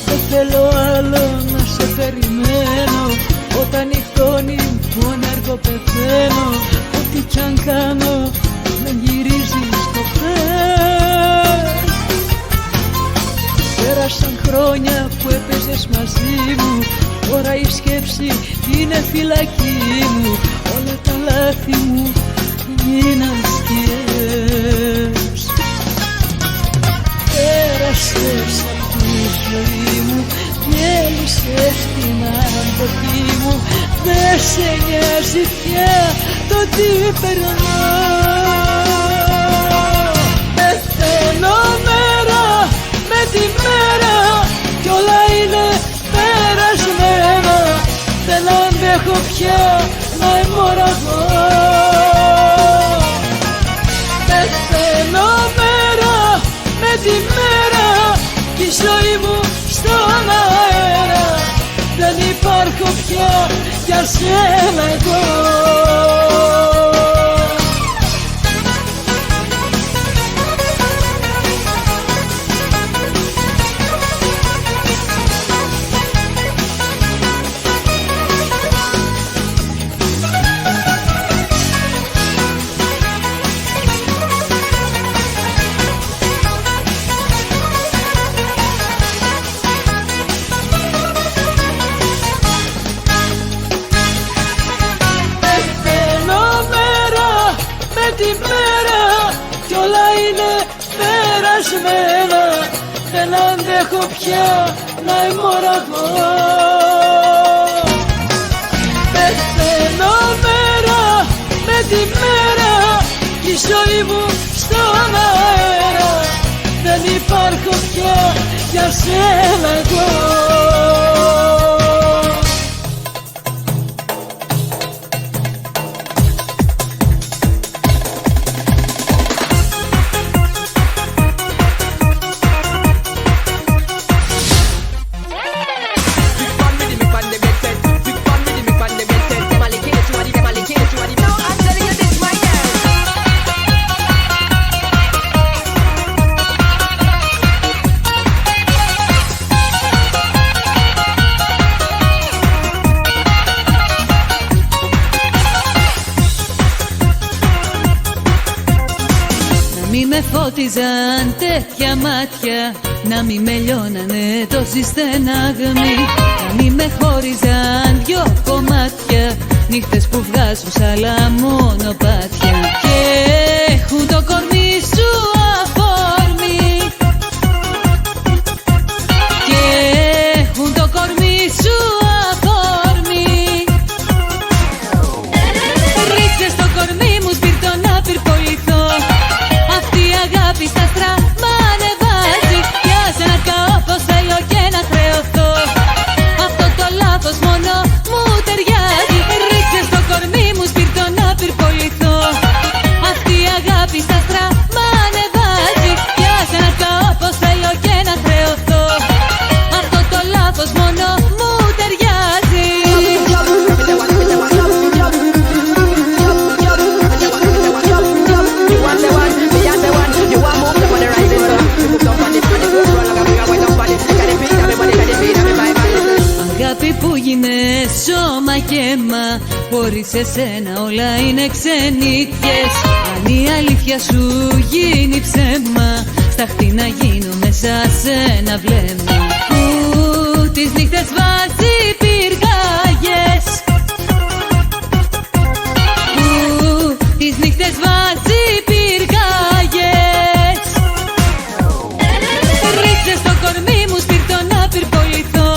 Δεν θέλω άλλο να σε περιμένω, όταν νυχτώνει μόνο έργο πεθαίνω. Ό,τι κι αν κάνω με γυρίζει στο χθες. Πέρασαν χρόνια που έπαιζες μαζί μου, τώρα η σκέψη είναι φυλακή μου. Όλα τα λάθη μου γίναν σκιές. Πέρασες απ' τη ζωή μου, διέλυσες την αντοχή μου. Δεν σε νοιάζει πια το τι περνώ. Πεθαίνω μέρα με τη μέρα κι όλα είναι περασμένα. Δεν αντέχω πια να αιμορραγώ. Πεθαίνω μέρα με τη μέρα, τη ζωή μου στον αέρα. Δεν υπάρχω πια για σένα εγώ. Τη μέρα κι όλα είναι περασμένα. Δεν αντέχω πια να αιμορραγώ. Πεθαίνω μέρα με τη μέρα, η ζωή μου στον αέρα. Δεν υπάρχω πια πια για σένα εγώ. Μη με φώτιζαν τέτοια μάτια, να μη με λιώνανε τόση στεναγμή, να μη με χώριζαν δυο κομμάτια, νύχτες που βγάζουν σ' άλλα μονοπάτια και έχουν το κορμί σου αφορμή, και έχουν το κορμί σου αφορμή. Ρίξε στο κορμί μου σπίρτο να πυρποληθώ, αυτή η αγάπη στα στράμμα ανεβάζει, πιάσε να καώ πως θέλω και να χρεωθώ, αυτό το λάθος μόνο μου ταιριάζει. Ρίξε στο κορμί μου σπίρτο να πυρποληθώ, αυτή η αγάπη στα στράμμα ανεβάζει, πιάσε να καώ πως θέλω και να χρεωθώ, αυτό το λάθος μόνο μου ταιριάζει. Αγάπη που γίνε σώμα και αίμα, χωρίς εσένα όλα είναι ξενίτιες. Αν η αλήθεια σου γίνει ψέμα, σταχτή να γίνω μέσα σε ένα βλέμμα που τις νύχτες βάζει πυρκαγιές, που τις νύχτες βάζει πυρκαγιές. Ρίξε στο κορμί μου σπίρτο να πυρποληθώ,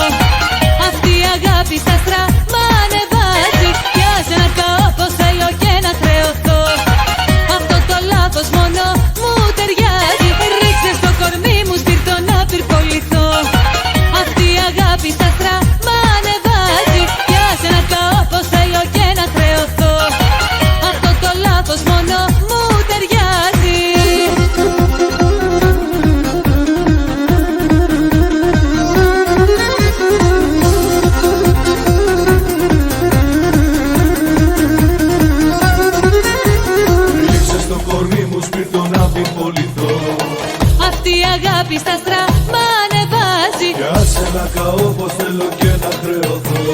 αυτή η αγάπη στα στράμμα ανεβάζει, πιάσε να καώ πως θέλω και να χρεωθώ, αυτό το λάθος μόνο μου ταιριάζει. Ρίξε στο κορμί μου σπίρτο να πυρποληθώ, αυτή η αγάπη στα στράμμα ανεβάζει, πιάσε να καώ πως θέλω και να χρεωθώ, αυτό το λάθος μόνο μου ταιριάζει. Αυτή η αγάπη στα στράμμα ανεβάζει, πιάσε να καώ πως θέλω και να χρεωθώ,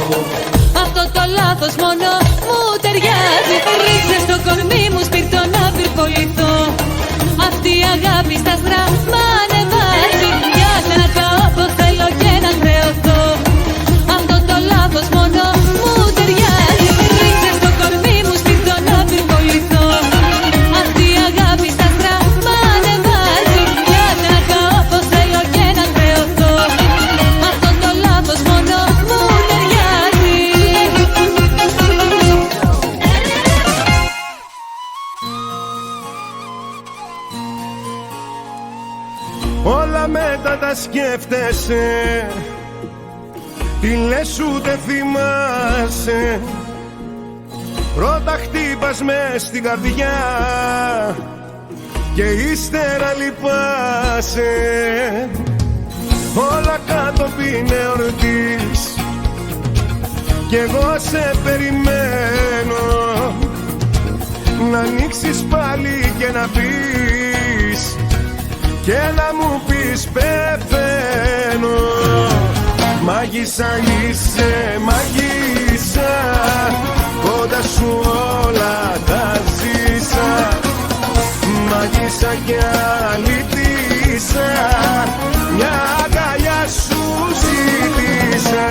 αυτό το λάθος μόνο μου ταιριάζει. Ρίξε στο κορμί μου σπίρτο να πυρποληθώ, αυτή η αγάπη στα στράμμα ανεβάζει, πιάσε να καώ πως θέλω και να χρεωθώ, αυτό το λάθος μόνο μου ταιριάζει. Ρίξε στο κορμί μου σπίρτο να πυρποληθώ, αυτή η αγάπη στα στράμμα ανεβάζει, πιάσε να καώ πως θέλω και να χρεωθώ, αυτό το λάθος μόνο μου ταιριάζει. Όλα μετά τα σκέφτεσαι, τι λες ούτε θυμάσαι, πρώτα χτύπας μες στην καρδιά και ύστερα λυπάσαι. Όλα κάτω πίνε ορτής κι εγώ σε περιμένω, να ανοίξεις πάλι και να πεις και να μου πεις πεθαίνω. Μάγισσα είσαι, μάγισσα, κοντά σου όλα τα ζήσα, μάγισσα και αλήτησα, μια αγκαλιά σου ζήτησα.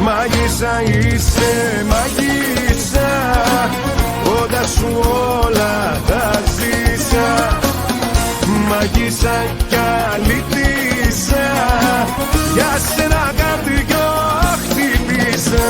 Μάγισσα είσαι, μάγισσα, κοντά σου όλα τα ζήσα, μάγισσα κι αλήτησα, για σένα καρδιό χτύπησα.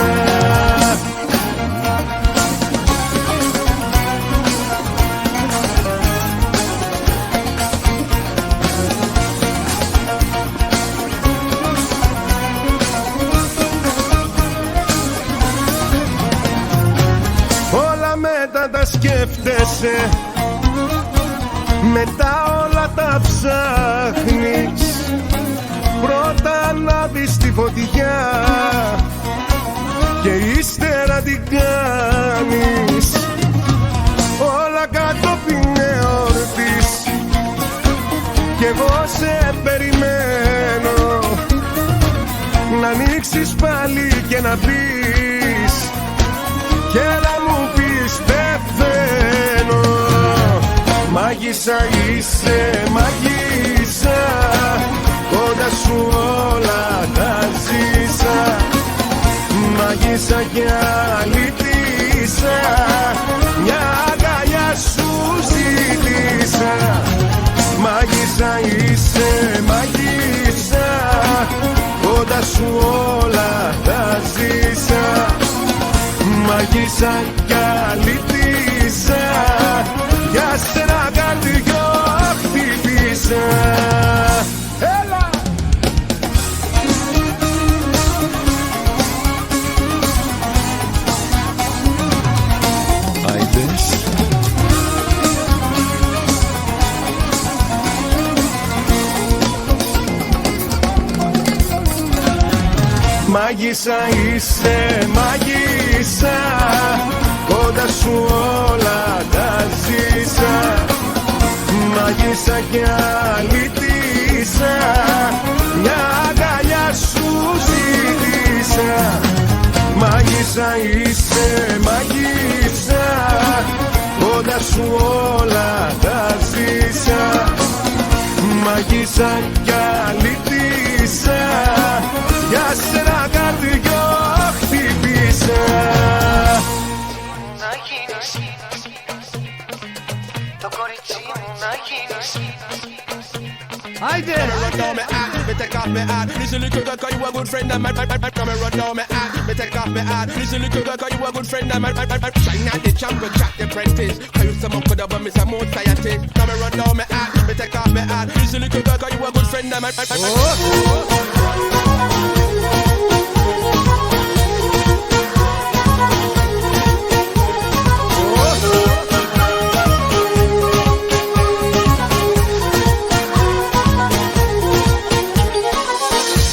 σκέφτεσαι, μετά όλα τα ψάχνεις. Πρώτα να δεις τη φωτιά και ύστερα την κάνεις. Όλα κατόπιν εορτής κι εγώ σε περιμένω να ανοίξεις πάλι και να πεις και να μου πεις πεθαίνω. Μάγισσα είσαι, μάγισσα, κοντά σου όλα τα ζήσα. Μάγισσα κι αλήτησα, μια αγκαλιά σου ζήτησα. Μάγισσα είσαι, μάγισσα, κοντά σου όλα τα ζήσα. Μάγισσα κι αλήτησα, για σένα καρδιό χτύπησα. Έλα! Άιντες. Μάγισσα είσαι, μάγισσα, κοντά σου όλα τα ζήσα. Μάγισσα κι αλήτησα, μια αγκαλιά σου ζήτησα. Μάγισσα είσαι, μάγισσα, κοντά σου όλα τα ζήσα. Μάγισσα κι αλήτησα, για σένα καρδιό χτύπησα. Να γίνεις το κορίτσι μου, να γίνεις. Άιντε! Run down me hat, me take off me hat. Listen, little girl, 'cause you a good friend of mine. Come and run down me hat, me take off me hat. Listen, little girl, 'cause you a good friend of mine. Shine at the champion, chat the apprentice. 'Cause you some up with a bum, it's a more scientist. Come and run down me hat, me take off me hat. Listen, little girl, 'cause you a good friend of mine.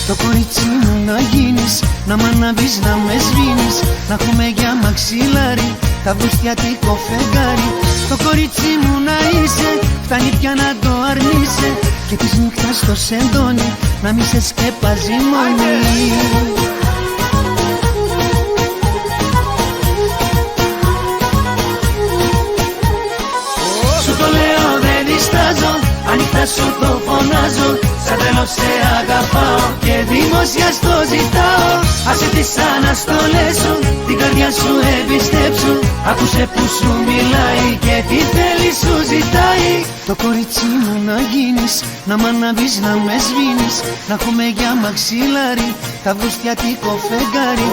Το κορίτσι μου να γίνεις, να μ' αναβείς, να με σβήνεις. Να έχουμε για μαξιλάρι τα βουστιατικό φεγγάρι. Το κορίτσι μου να είσαι, φτάνει πια να το αρνείσαι. Και της νύχτας το σεντόνι, να μη σε σκεπάζει μόνη. Σου το λέω δεν διστάζω, ανοιχτά σου το φωνάζω. Σαν τρελό σε αγαπάω και δημόσια στο ζητάω. Άσε τις αναστολές σου, την καρδιά σου εμπιστέψου. Άκουσε που σου μιλάει και τι θέλει σου ζητάει. Το κορίτσι μου να γίνεις, να μ' αναβείς, να με σβήνεις. Να έχουμε για μαξιλάρι τα βουστιατικό φεγγάρι.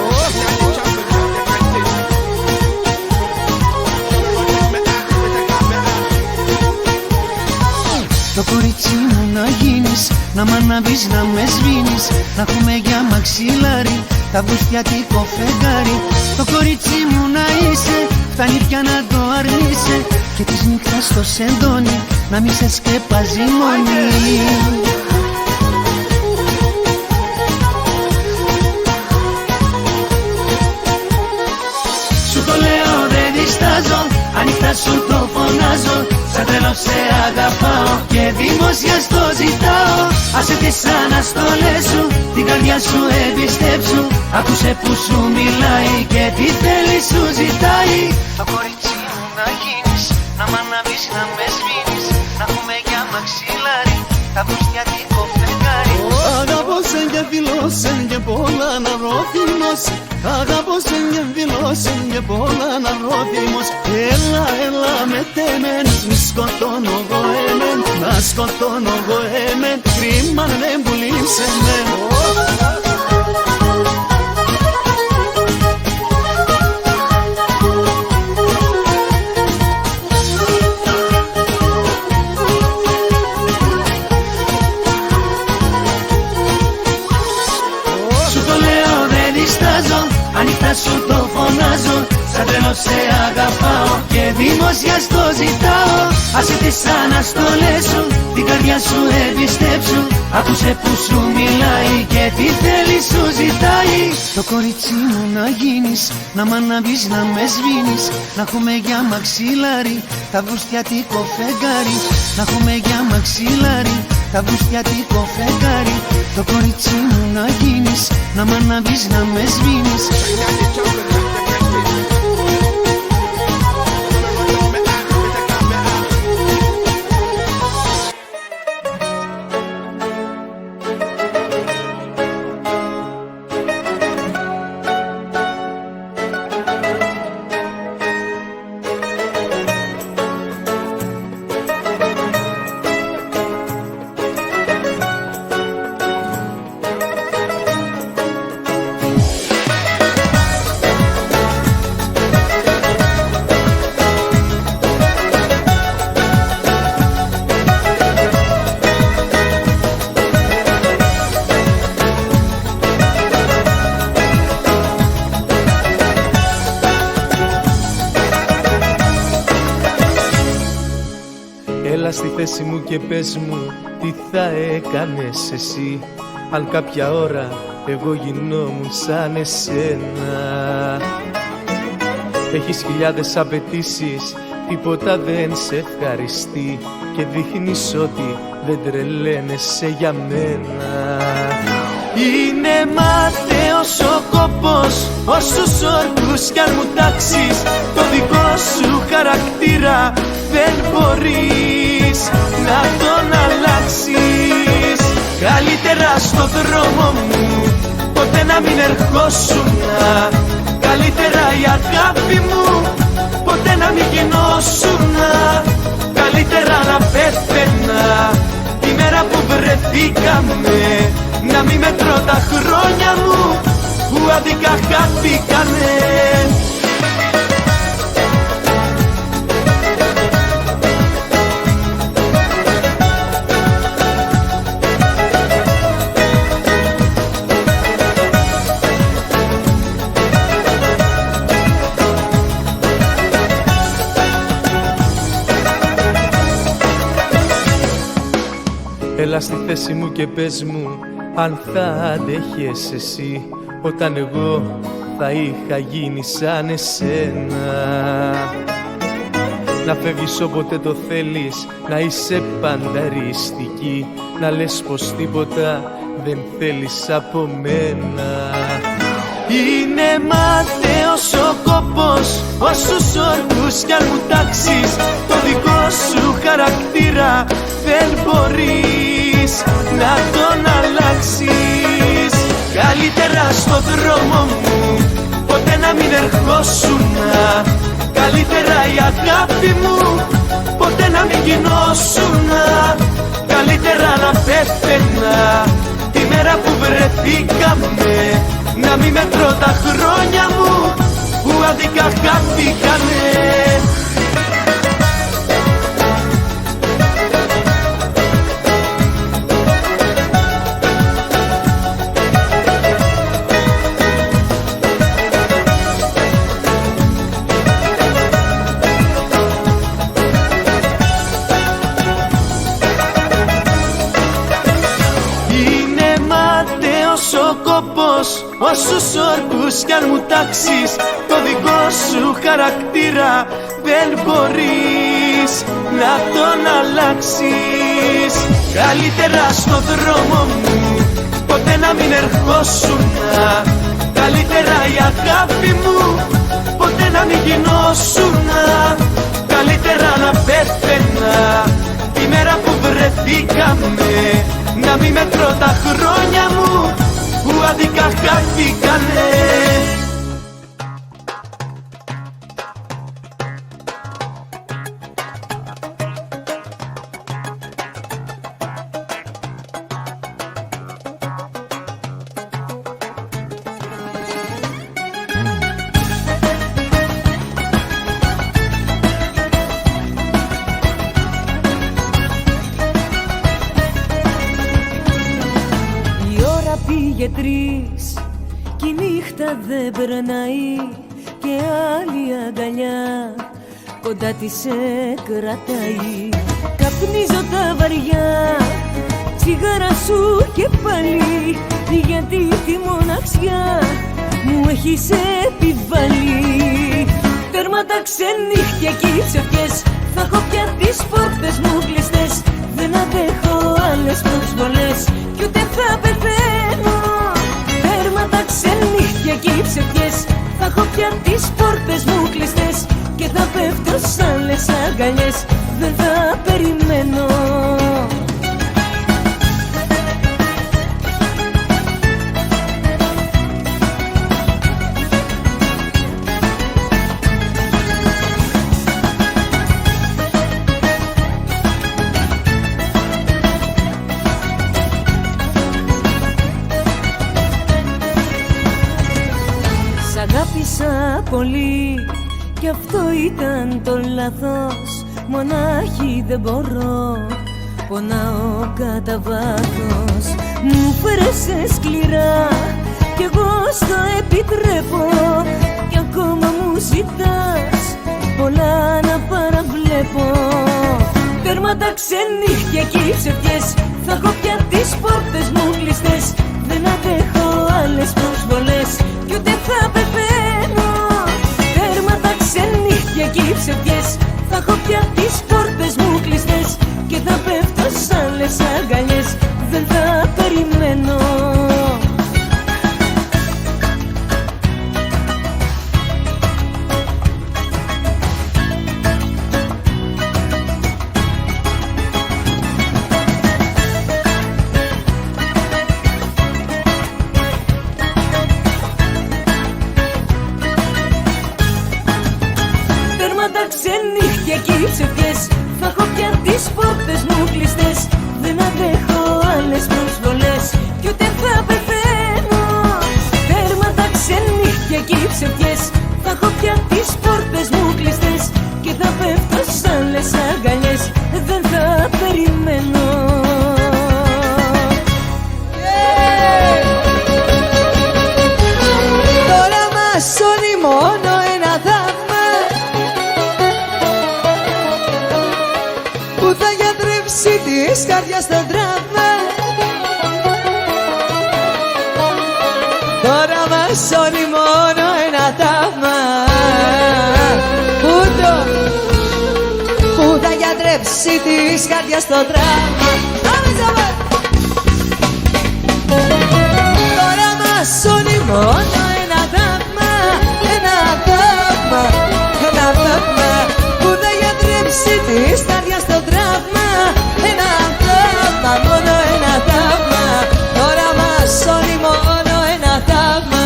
Το κορίτσι μου να γίνεις, να μ' αναβείς, να με σβήνεις. Να έχουμε για μαξιλάρι τα βουστιατικό φεγγάρι. Το κορίτσι μου να είσαι, φτάνει πια να το αρνείσαι. Και της νύχτας το σεντόνι, να μη σε σκεπάζει μόνη. Σου το λέω δεν διστάζω, ανοιχτά σου το φωνάζω. Σαν τρελό σε αγαπάω και δημόσια στο ζητάω. Άσε τις αναστολές σου, την καρδιά σου εμπιστέψου. Άκουσε που σου μιλάει και τι θέλει σου ζητάει. Το κορίτσι μου να γίνεις, να μ' αναβείς, να με σβήνεις. Να έχουμε για μαξιλάρι τα βουστιατικό φεγγάρι. Αγαπώ σε και φιλώ σε και πολλά να ρόθυμος. Αγαπώ σε και φιλώ σε και πολλά να ρόθυμος. Έλα, έλα με τέμεν, μη σκοτώνω εγώ εμέν. Να σκοτώνω εγώ εμέν, κρίμα δεν πουλήσε με. Ανοιχτά σου το φωνάζω, σαν τρελό σε αγαπάω και δημόσια στο ζητάω. Άσε τις αναστολές σου, την καρδιά σου εμπιστέψου. Άκουσε που σου μιλάει και τι θέλει σου ζητάει. Το κορίτσι μου να γίνεις, να μ' αναβείς, να με σβήνεις. Να έχουμε για μαξιλάρι, τα βουστιατικό φεγγάρι. Να έχουμε για μαξιλάρι, τα βουστιατικό φεγγάρι. Το κορίτσι μου να γίνεις, να μ' αναβείς, να με σβήνεις. Έλα στη θέση μου και πες μου τι θα έκανες εσύ αν κάποια ώρα εγώ γινόμουν σαν εσένα. Έχεις χιλιάδες απαιτήσεις, τίποτα δεν σε ευχαριστεί και δείχνεις ότι δεν τρελαίνεσαι για μένα. Είναι μάταιος ο κόπος, όσους όρκους κι αν μου τάξεις, το δικό σου χαρακτήρα δεν μπορείς να τον αλλάξεις. Καλύτερα στο δρόμο μου ποτέ να μην ερχόσουνα. Καλύτερα η αγάπη μου ποτέ να μην γινόσουνα. Καλύτερα να πέθαινα τη μέρα που βρεθήκαμε, να μην μετρώ τα χρόνια μου που άδικα χάθηκανε. Έλα στη θέση μου και πες μου αν θα αντέχεις εσύ όταν εγώ θα είχα γίνει σαν εσένα. Να φεύγεις όποτε το θέλεις, να είσαι πανταριστική, να λες πως τίποτα δεν θέλεις από μένα. Είναι μάταιος ο κόπος, όσους όρκους κι αν μου τάξεις, το δικό σου χαρακτήρα δεν μπορείς να τον αλλάξεις. Καλύτερα στο δρόμο μου ποτέ να μην ερχόσουνα. Καλύτερα η αγάπη μου ποτέ να μην γινόσουνα. Καλύτερα να πέθαινα τη μέρα που βρεθήκαμε, να μην μετρώ τα χρόνια μου που άδικα χάθηκανε. Όσους όρκους κι αν μου τάξεις, το δικό σου χαρακτήρα δεν μπορείς να τον αλλάξεις. Καλύτερα στο δρόμο μου ποτέ να μην ερχόσουνα. Καλύτερα η αγάπη μου ποτέ να μην γινόσουνα. Καλύτερα να πέθαινα τη μέρα που βρεθήκαμε, να μην μετρώ τα χρόνια μου που άδικα χάθηκανε. Πήγε 3 κι η νύχτα δεν περνάει. και άλλη αγκαλιά κοντά της σε κρατάει. Καπνίζω τα βαριά τσιγάρα σου και πάλι, γιατί τη μοναξιά μου έχεις επιβάλει. Τέρμα τα ξενύχια και οι ψευκές, θα έχω πια τις πόρτες μου κλειστές. Δεν αντέχω άλλες προσβολές κι ούτε θα πεθαίνω. Τέρμα τα ξενύχια και οι ψευκές, θα έχω πια τις πόρτες μου κλειστές. Και θα πέφτω σ' άλλες αγκαλιές, δεν θα περιμένω. Αγάπησα πολύ κι αυτό ήταν το λάθος. Μονάχη δεν μπορώ, πονάω κατά βάθος. Μου φέρεσαι σκληρά κι εγώ στο επιτρέπω. Κι ακόμα μου ζητάς πολλά να παραβλέπω. Τέρμα τα ξενύχια και οι ψευκές, θα έχω πια τις πόρτες μου κλειστές. Δεν αντέχω άλλες προσβολές κι ούτε θα πεθαίνω. Τέρμα τα ξενύχια και οι ψευκές, θα έχω πια τις πόρτες μου κλειστές. Και θα πέφτω σ' άλλες αγκαλιές, δεν θα περιμένω. Τα ξενύχια και οι ψευκές, θα έχω πια τις πόρτες μου κλειστές. Δεν αντέχω άλλες προσβολές κι ούτε θα πεθαίνω. Τέρμα τα ξενύχια και οι ψευκές, θα έχω πια τις πόρτες μου κλειστές. Και θα πέφτω σ' άλλες αγκαλιές, δεν θα περιμένω. Τώρα μας σώνει μόνο ένα θαύμα που θα γιατρεύσει της καρδιάς το τραύμα. Τώρα μας σώνει μόνο ένα θαύμα που θα γιατρεύσει της καρδιάς το τραύμα. Τώρα μας σώνει μόνο ένα θαύμα, ένα θαύμα, ένα θαύμα που θα γιατρέψει της καρδιάς το τραύμα. Ένα θαύμα, μόνο ένα θαύμα. Τώρα μας σώνει μόνο ένα θαύμα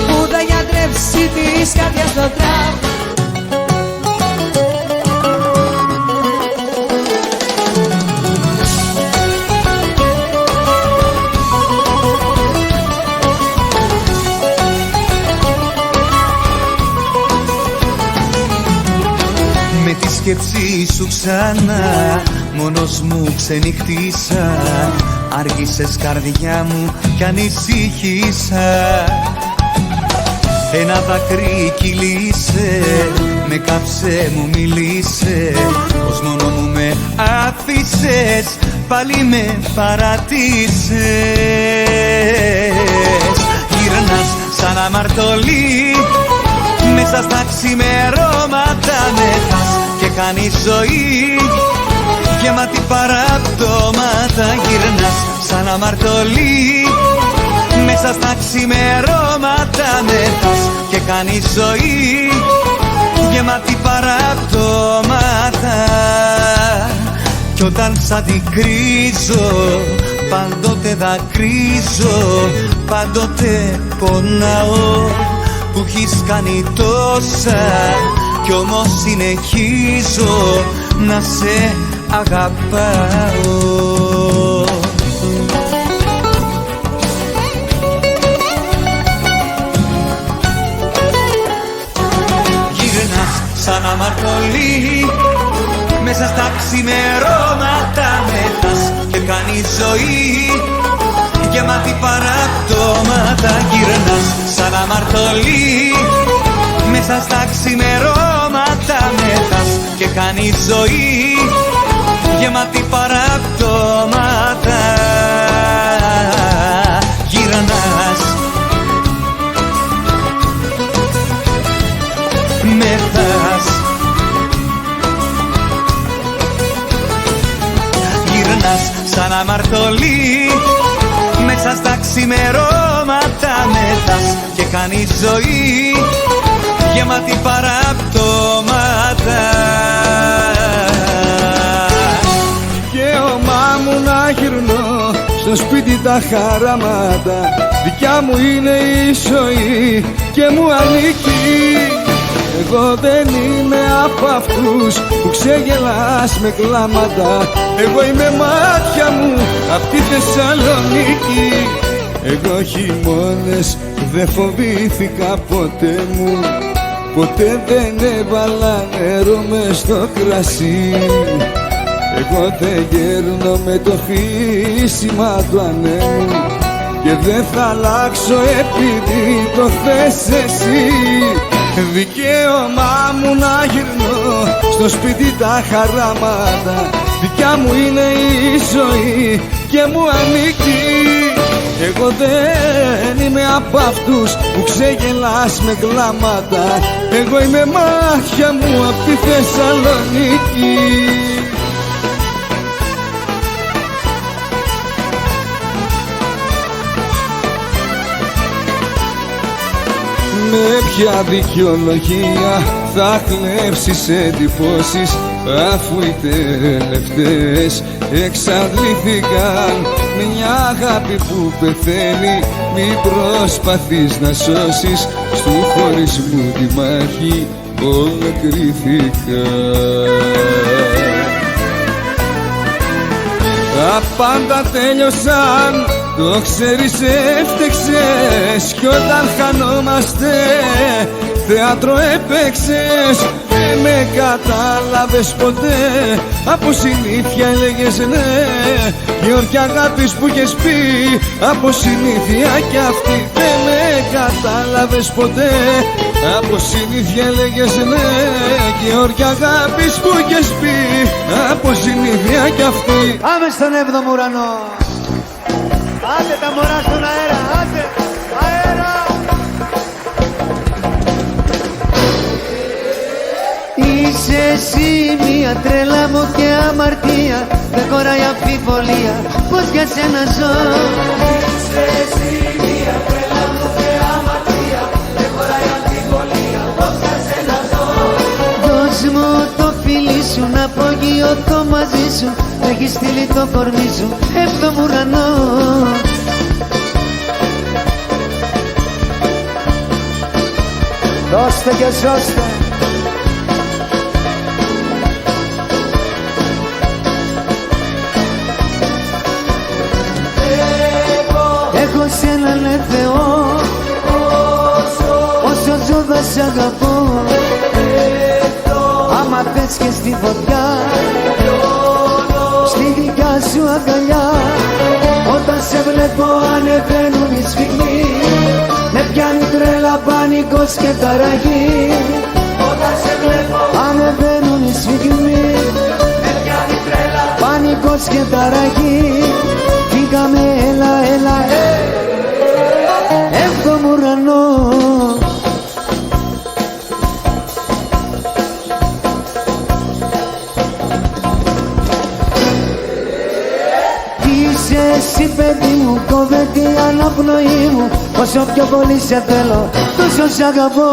που θα γιατρέψει της καρδιάς το τραύμα. Με τη σκέψη σου ξανά μόνος μου ξενυχτήσα. Άργησες καρδιά μου κι ανησύχησα. Ένα δάκρυ κυλήσε, με κάψε μου μιλήσε. Πως μόνο μου με άφησες, πάλι με παρατήσες. Γυρνάς σαν αμαρτωλή, μέσα στα ξημερώματα μεθάς και κάνεις ζωή γεμάτη παραπτώματα. Γυρνάς σαν αμαρτωλή, μέσα στα ξημερώματα μεθάς και κάνεις ζωή γεμάτη παραπτώματα. Κι όταν σ' αντικρίζω, πάντοτε δακρύζω, πάντοτε πονάω που έχεις κάνει τόσα κι όμως συνεχίζω να σε αγαπάω. Γυρνάς σαν αμαρτωλή, μέσα στα ξημερώματα μεθάς και κάνεις ζωή γεμάτη παραπτώματα. πτώματα γυρνάς σαν αμαρτωλή. Μέσα στα ξημερώματα μετάς και κάνει ζωή γεμάτη παραπτώματα. Γυρνάς, μετάς, γυρνάς σαν αμαρτωλή. Μέσα στα ξημερώματα μετάς και κάνει ζωή γεμάτη παραπτώματα. Δικαίωμά μου να γυρνώ στο σπίτι τα χαράματα. Δικιά μου είναι η ζωή και μου ανήκει. Εγώ δεν είμαι από αυτούς που ξεγελάς με κλάματα. Εγώ είμαι μάτια μου απ' τη Θεσσαλονίκη. Εγώ χειμώνες δεν φοβήθηκα ποτέ μου. Ποτέ δεν έβαλα νερό μες στο κρασί. Εγώ δεν γέρνω με το φύσιμα του ανέμου και δεν θα αλλάξω επειδή το θες εσύ. Δικαίωμά μου να γυρνώ στο σπίτι τα χαράματα. Δικιά μου είναι η ζωή και μου ανήκει. Εγώ δεν είμαι από αυτούς που ξεγελάς με κλάματα. Εγώ είμαι μάτια μου απ' τη Θεσσαλονίκη. Με ποια δικαιολογία θα κλέψεις εντυπώσεις, αφού οι τελευταίες εξαντλήθηκαν. Μια αγάπη που πεθαίνει μην προσπαθείς να σώσεις. Στου χωρισμού τη μάχη όλα κρύθηκαν. Τα πάντα τέλειωσαν, το ξέρεις έφτεξες. Κι όταν χανόμαστε θέατρο έπαιξες. Δεν με κατάλαβες ποτέ, από συνήθεια έλεγες ναι. Η όρκια αγάπης που είχες πει, από συνήθεια κι αυτή. Δεν με κατάλαβες ποτέ, από συνήθεια έλεγες ναι. Η όρκια αγάπης που είχες πει, από συνήθεια κι αυτή. Πάμε στον 7ο ουρανό. Άντε τα μωρά στον αέρα, άντε, αέρα. Είσαι εσύ μια τρέλα μου και αμαρτία. Δεν χωράει αμφιβολία πως για σένα ζω. Είσαι εσύ μια τρέλα μου και αμαρτία. Δεν χωράει αμφιβολία πως για σένα ζω. Δώσ' μου το φίλι σου να απογειώ το μαζί σου. Έχεις στείλει το κορμί σου 7ο ουρανό. Δώστε και σώστε. Έχω σ' έναν Θεό, όσο ζω θα σ' αγαπώ. Άμα θες και στη φωτιά, στη δικιά σου αγκαλιά. Όταν σε βλέπω ανεβαίνουν οι σφιγμοί. Με πιάνει τρέλα, πανικός και ταραγή. Όταν σε βλέπω ανεβαίνουν οι σφιγμοί. Με πιάνει τρέλα, πανικός και ταραγή. Φύγαμε, έλα, έλα, 7ο ουρανό. Είσαι εσύ παιδί μου, κόβεται η αναπνοή μου. Όσο πιο πολύ σε θέλω, τόσο σ' αγαπώ.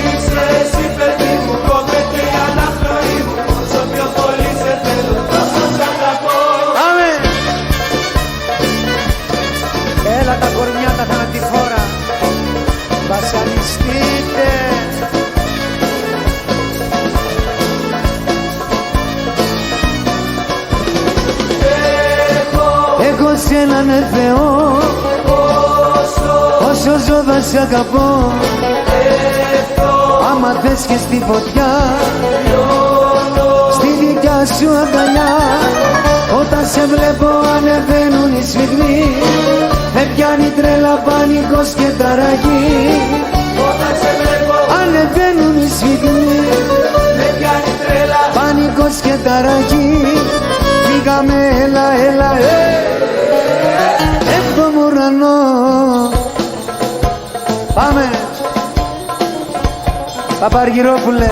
Είσαι εσύ παιδί μου, κόβεται η αναπνοή μου. Όσο πιο πολύ σε θέλω, τόσο σ' αγαπώ. Πάμε! Έλα τα κορμιά τα θανατηφόρα, βασανιστείτε. Έχω σ' έναν Θεό, όσο ζω θα σ' αγαπώ. Άμα θες και στη φωτιά, στη δικιά σου αγκαλιά. Όταν σε βλέπω ανεβαίνουν οι σφιγμοί. Με πιάνει τρέλα, πανικός και ταραγή. Όταν σε βλέπω ανεβαίνουν οι σφιγμοί, με πιάνει τρέλα. πανικός και ταραγή. Φύγαμε, έλα, έλα, έβδομο ουρανό. Πάμε. Παπαργυρόπουλε,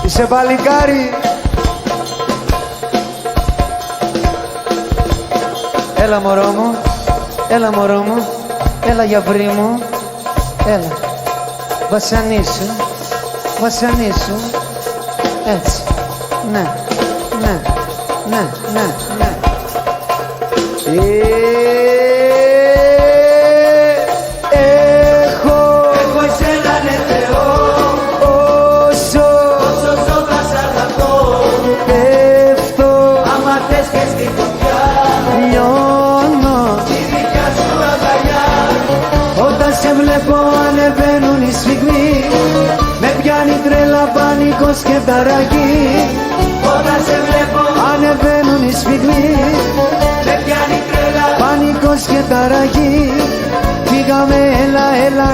είσαι παλικάρι. Έλα μωρό μου, έλα μωρό μου, έλα γιαυρί μου, έλα. Βασανίσου, βασανίσου, έτσι. Ναι, ναι, ναι, ναι, ναι. Έχω εσένα ναι Θεό, Όσο ζω θα σ' αγαπώ. πέφτω, Άμα θες και στη φωτιά, λιώνω. τη δικιά σου αγκαλιά. Όταν σε βλέπω ανεβαίνουν οι σφιγμοί, με πιάνει τρέλα, πανικός και ταραγή. Όταν σε βλέπω Ανεβαίνουν οι σφιγμοί, με πιάνει τρέλα. πανικός και ταραγή. Φύγαμε, έλα, έλα,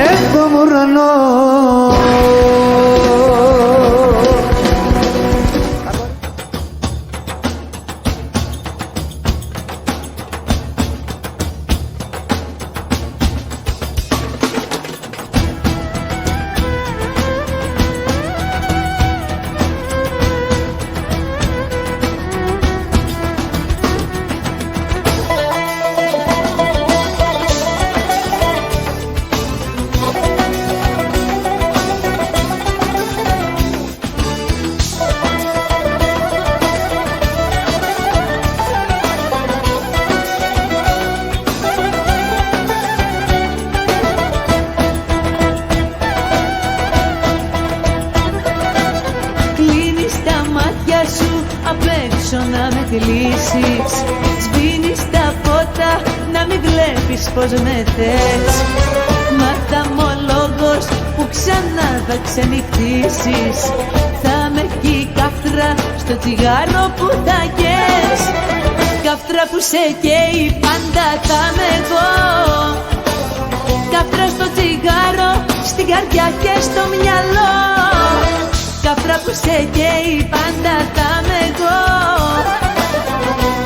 έβδομο ουρανό. Κλείνεις τα μάτια σου απ' έξω να με κλείσεις. Σβήνεις τα φώτα να μην βλέπεις πως με θες. Μάθα μου λόγος που ξανά θα ξενυχτήσεις. Θα με εκεί καύτρα στο τσιγάρο που θα καις. Καύτρα που σε καίει πάντα θα είμαι εγώ. Καύτρα στο τσιγάρο, στην καρδιά και στο μυαλό. Καύτρα που σε καίει πάντα θα είμαι εγώ.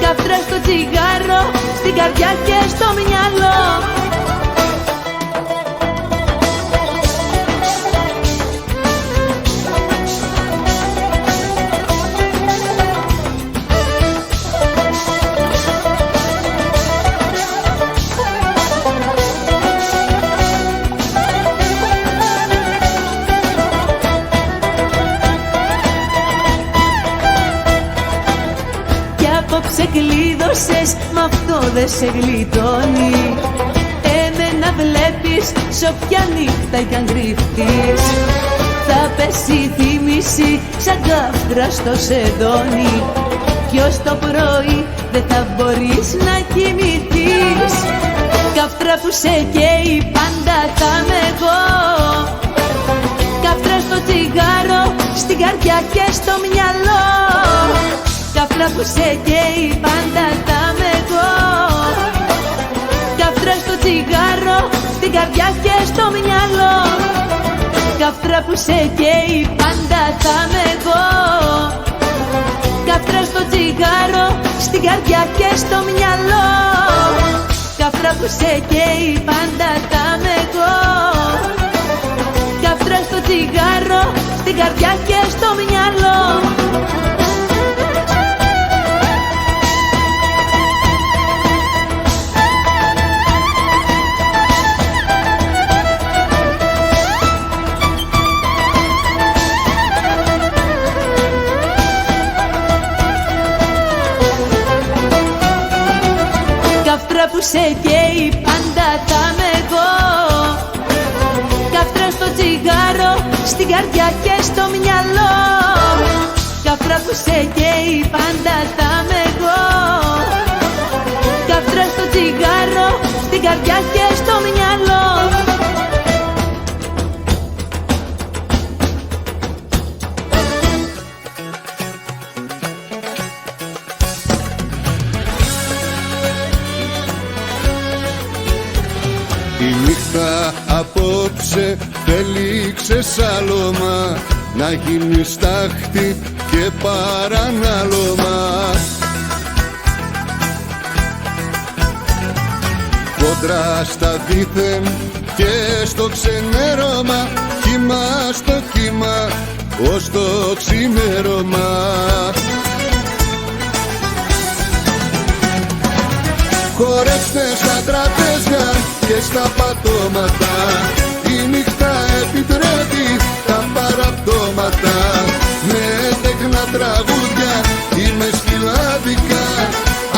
Καύτρα στο τσιγάρο, στην καρδιά και στο μυαλό. Σε κλείδωσες, μ' αυτό δεν σε γλιτώνει. Εμένα βλέπεις σ' όποια νύχτα κι αν κρυφτείς. Θα πέσει η θύμηση σαν καύτρα στο σεντόνι. Κι ως το πρωί δεν θα μπορείς να κοιμηθείς. Καύτρα που σε καίει πάντα θα είμαι εγώ. Καύτρα στο τσιγάρο, στην καρδιά και στο μυαλό. Καύτρα που σε καίει πάντα θα είμαι εγώ. Καύτρα στο τσιγάρο, στην καρδιά και στο μυαλό. Καύτρα που σε καίει πάντα θα είμαι εγώ. Καύτρα στο τσιγάρο, στην καρδιά και στο μυαλό. Καύτρα που σε καίει πάντα θα είμαι εγώ. Καύτρα στο τσιγάρο, στην καρδιά και στο μυαλό. Καύτρα που σε καίει πάντα θα είμαι εγώ. Καύτρα στο τσιγάρο, στην καρδιά και στο μυαλό. Καύτρα που σε καίει πάντα θα είμαι εγώ. Καύτρα στο τσιγάρο, στην καρδιά και στο μυαλό. Η νύχτα απόψε θέλει ξεσάλωμα, να γίνει στάχτη και παρανάλωμα. Κόντρα στα δίθεν και στο ξενέρωμα, κύμα στο κύμα ως το ξημέρωμα. Χορέψτε στα τραπέζια και στα πατώματα, η νύχτα επιτρέπει τα παραπτώματα. Με τέκνα τραγούδια είμαι σκυλάδικα,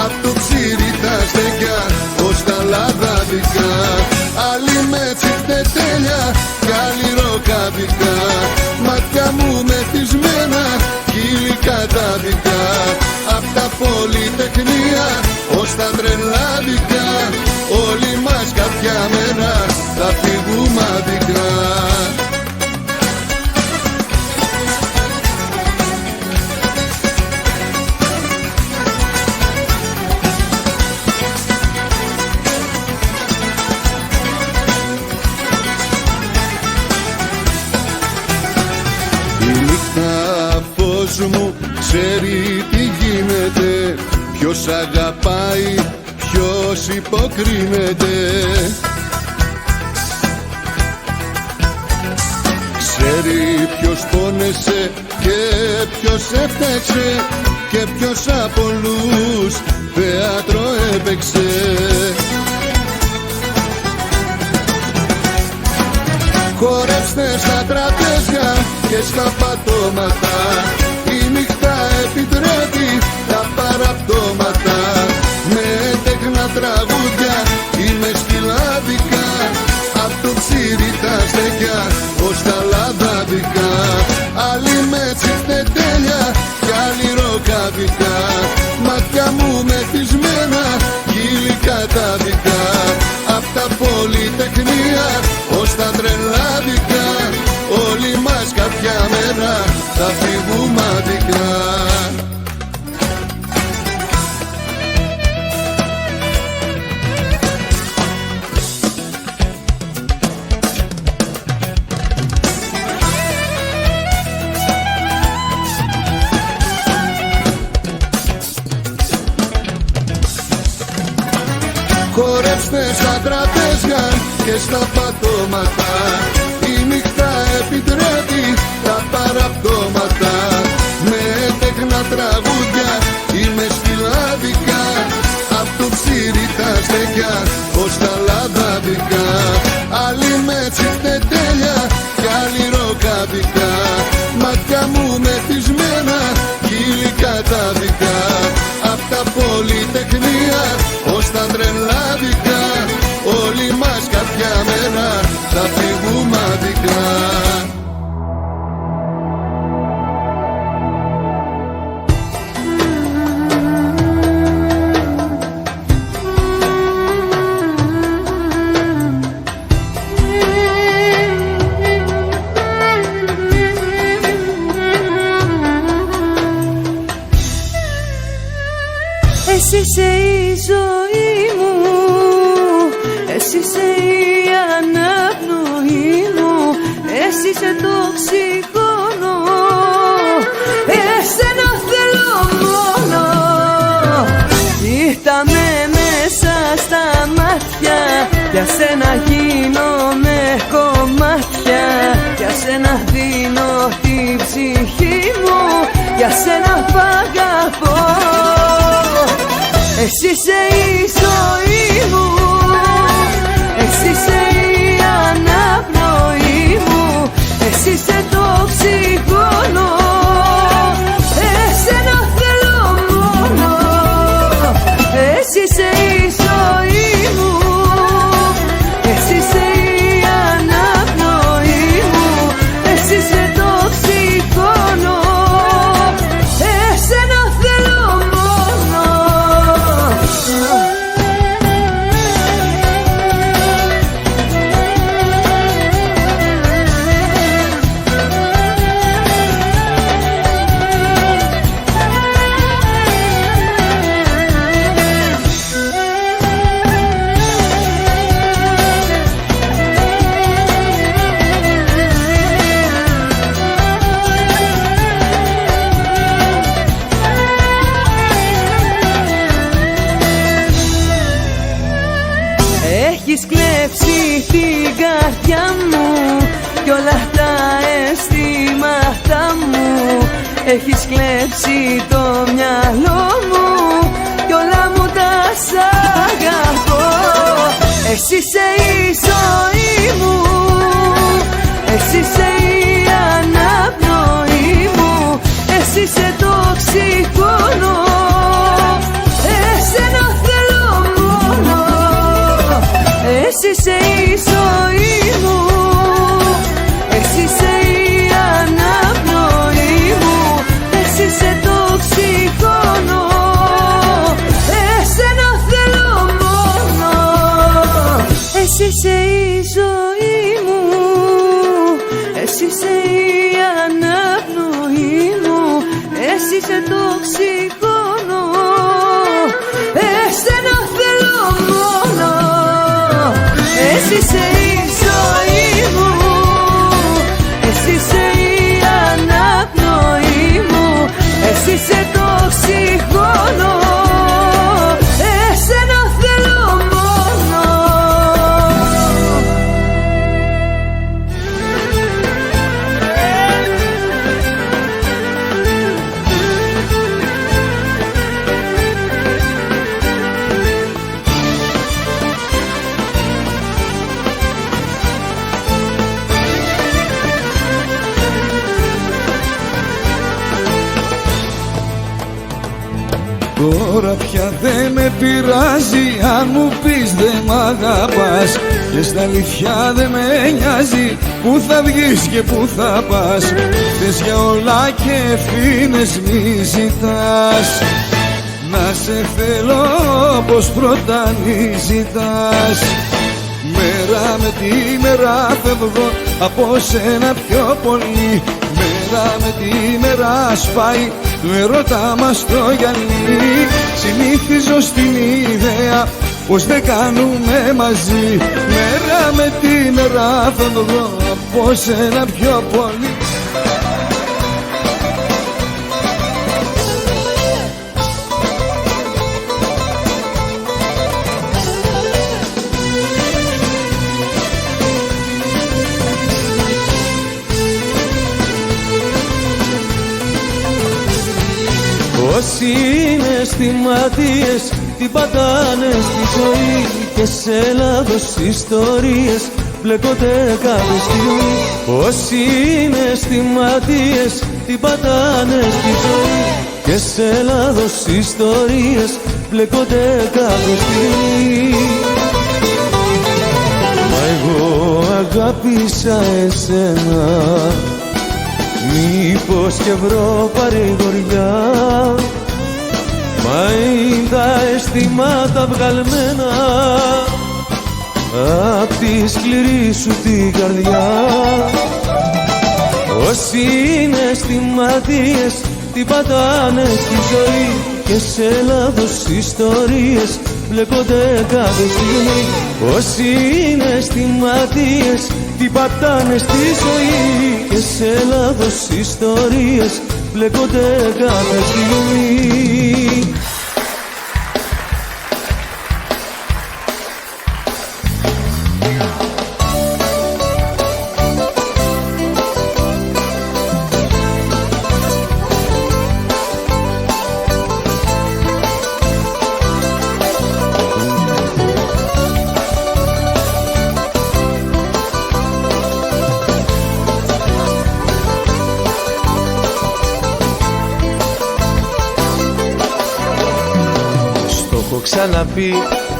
απ' το ψήρι τα στέκια ως τα λαδάδικα. Άλλοι με τσιφτετέλια κι άλλοι ροκάδικα, μάτια μου μεθυσμένα κύλι κατάδικα. Απ' τα πολυτεχνία ως τα τρελάδικα, όλοι μας κάποια μέρα θα φύγουμε αδικά. Η νύχτα φως μου ξέρει τι γίνεται, ποιος αγαπάει, ποιος υποκρίνεται. Ξέρει ποιος πόνεσε και ποιος έφταξε, και ποιος από όλους θέατρο έπαιξε. Χορέψτε στα τραπέζια και στα πατώματα, η νύχτα επιτρέπει τα παραπτώματα. Με τέκνα τραγούδια είμαι σκυλάδικα, απ' το ψήρι τα στέκια ως τα λαδάδικα. Άλλοι με τσιφτετέλια κι άλλοι ροκάδικα, μάτια μου μεθυσμένα κύλι κατάδικα. Απ' τα πολυτεχνία ως τα τρελάδικα, όλοι μας κάποια μέρα θα φύγουμε αδικά. Χορέψτε στα τραπέζια και στα πατώματα, η νύχτα επιτρέπει τα παραπτώματα. Με τέκνα τραγούδια είμαι σκυλάδικα, απ' το ψήρι τα στέκια ως τα λαδάδικα. Άλλοι με τσιφτετέλια κι άλλοι ροκάδικα, μάτια μου μεθυσμένα κύλι κατάδικα. Απ' τα πολυτεχνία ως τα τρελάδικα, όλοι μας κάποια μέρα θα φύγουμε αδικά. Εσύ είσαι η ζωή μου, εσύ είσαι η αναπνοή μου, εσύ είσαι το οξυγόνο, εσένα θέλω μόνο. Κοίτα με μέσα στα μάτια, για σένα γίνομαι κομμάτια, για σένα δίνω την ψυχή μου, για σένα π' αγαπώ. Εσύ είσαι η ζωή μου, εσύ είσαι η αναπνοή μου, εσύ είσαι το οξυγόνο, εσένα θέλω μόνο. Εσύ είσαι η ζωή μου, εσύ είσαι η αναπνοή μου, εσύ είσαι το οξυγόνο, εσένα θέλω μόνο. Έχεις κλέψει την καρδιά μου κι όλα τα αισθήματα μου. Έχεις κλέψει το μυαλό μου κι όλα μου τα σ' αγαπώ. Εσύ είσαι η ζωή μου, εσύ είσαι η αναπνοή μου, εσύ είσαι το οξυγόνο, εσένα θέλω μόνο. Εσύ είσαι η ζωή μου, εσύ είσαι η αναπνοή μου, εσύ είσαι το οξυγόνο, εσένα θέλω μόνο. Εσύ είσαι η ζωή μου, εσύ είσαι η αναπνοή μου, εσύ είσαι το οξυγόνο, εσένα θέλω μόνο. Εσύ είσαι η ζωή μου, εσύ είσαι η αναπνοή μου, εσύ είσαι το οξυγόνο, εσένα θέλω μόνο. Τώρα πια δεν με πειράζει αν μου πεις δεν μ' αγαπάς, και στα αλήθεια δεν με νοιάζει που θα βγεις και που θα πας. Θες για όλα και ευθύνες μη ζητάς, να σε θέλω όπως πρώτα μη ζητάς. Μέρα με τη μέρα φεύγω από σένα πιο πολύ, μέρα με τη μέρα σπάει του ερώτα μας το γυαλί. Συνήθιζω στην ιδέα πως δεν κάνουμε μαζί, μέρα με τη μέρα φεύγω από σένα πιο πολύ. Όσοι είναι αισθηματίες την πατάνε στη ζωή, και σε λάθος ιστορίες μπλεκονται κάθε στιγμή. Όσοι είναι αισθηματίες την πατάνε στη ζωή, και σε λάθος ιστορίες μπλεκονται κάθε στιγμή. Μα εγώ αγάπησα εσένα, μήπως και βρω παρηγοριά, μα είναι τα αισθήματα βγαλμένα απ' τη σκληρή σου την καρδιά. Όσοι είναι αισθηματίες την πατάνε στη ζωή, και σε λάθος ιστορίες μπλεκονται κάθε στιγμή. Όσοι είναι αισθηματίες την πατάνε στη ζωή, και σε λάθος ιστορίες μπλεκονται κάθε στιγμή. Ξαναπεί,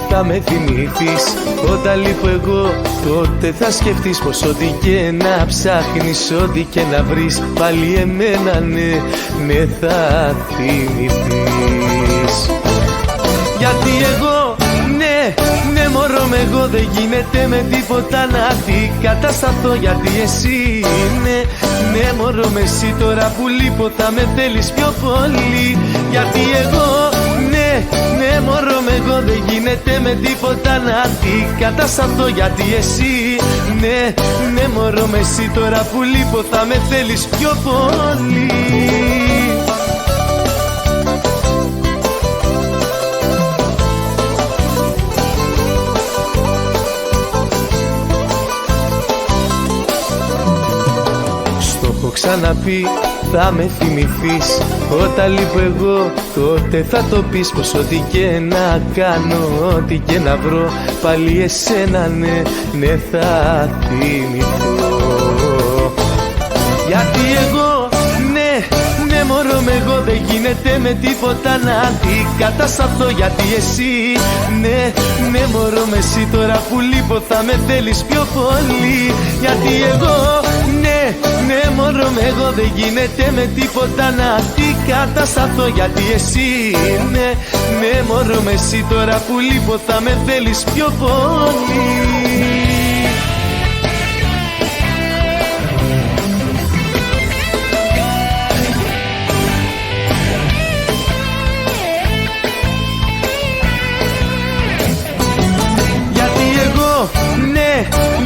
θα με θυμηθείς. Όταν λείπω εγώ, τότε θα σκεφτείς πως ό,τι και να ψάχνεις, ό,τι και να βρεις, πάλι εμένα ναι θα θυμηθείς. Γιατί εγώ, ναι μωρό με εγώ, δεν γίνεται με τίποτα να αντικατασταθώ. Γιατί εσύ, ναι μωρό με εσύ, τώρα που λείπω θα με θέλεις πιο πολύ. Γιατί εγώ, ναι μωρό με εγώ, δεν γίνεται με τίποτα να αντικατασταθώ. Γιατί εσύ, ναι μωρό με εσύ, τώρα που λείπω θα με θέλεις πιο πολύ. ξαναπεί θα με θυμηθείς. Όταν λείπω εγώ τότε θα το πεις πως ό,τι και να κάνω, ό,τι και να βρω, πάλι εσένα ναι, ναι θα θυμηθώ. Γιατί εγώ, ναι μωρό με εγώ δεν γίνεται με τίποτα να αντικατασταθώ. Γιατί εσύ, ναι μωρό με εσύ τώρα που λείπω θα με θέλεις πιο πολύ. Γιατί εγώ, ναι μωρό με εγώ δεν γίνεται με τίποτα να αντικατασταθώ. Γιατί εσύ, ναι μωρό με εσύ τώρα που λείπω θα με θέλεις πιο πολύ.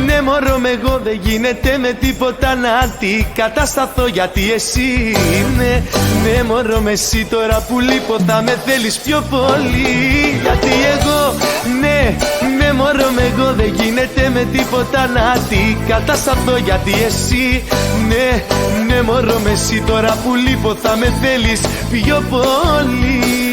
Ναι μωρό με εγώ δεν γίνεται με τίποτα να αντικατασταθώ. Γιατί εσύ, ναι μωρό με εσύ τώρα που λείπω θα με θέλεις πιο πολύ. Γιατί εγώ, ναι μωρό με εγώ δεν γίνεται με τίποτα να αντικατασταθώ. Γιατί εσύ, ναι μωρό με εσύ τώρα που λείπω θα με θέλεις πιο πολύ.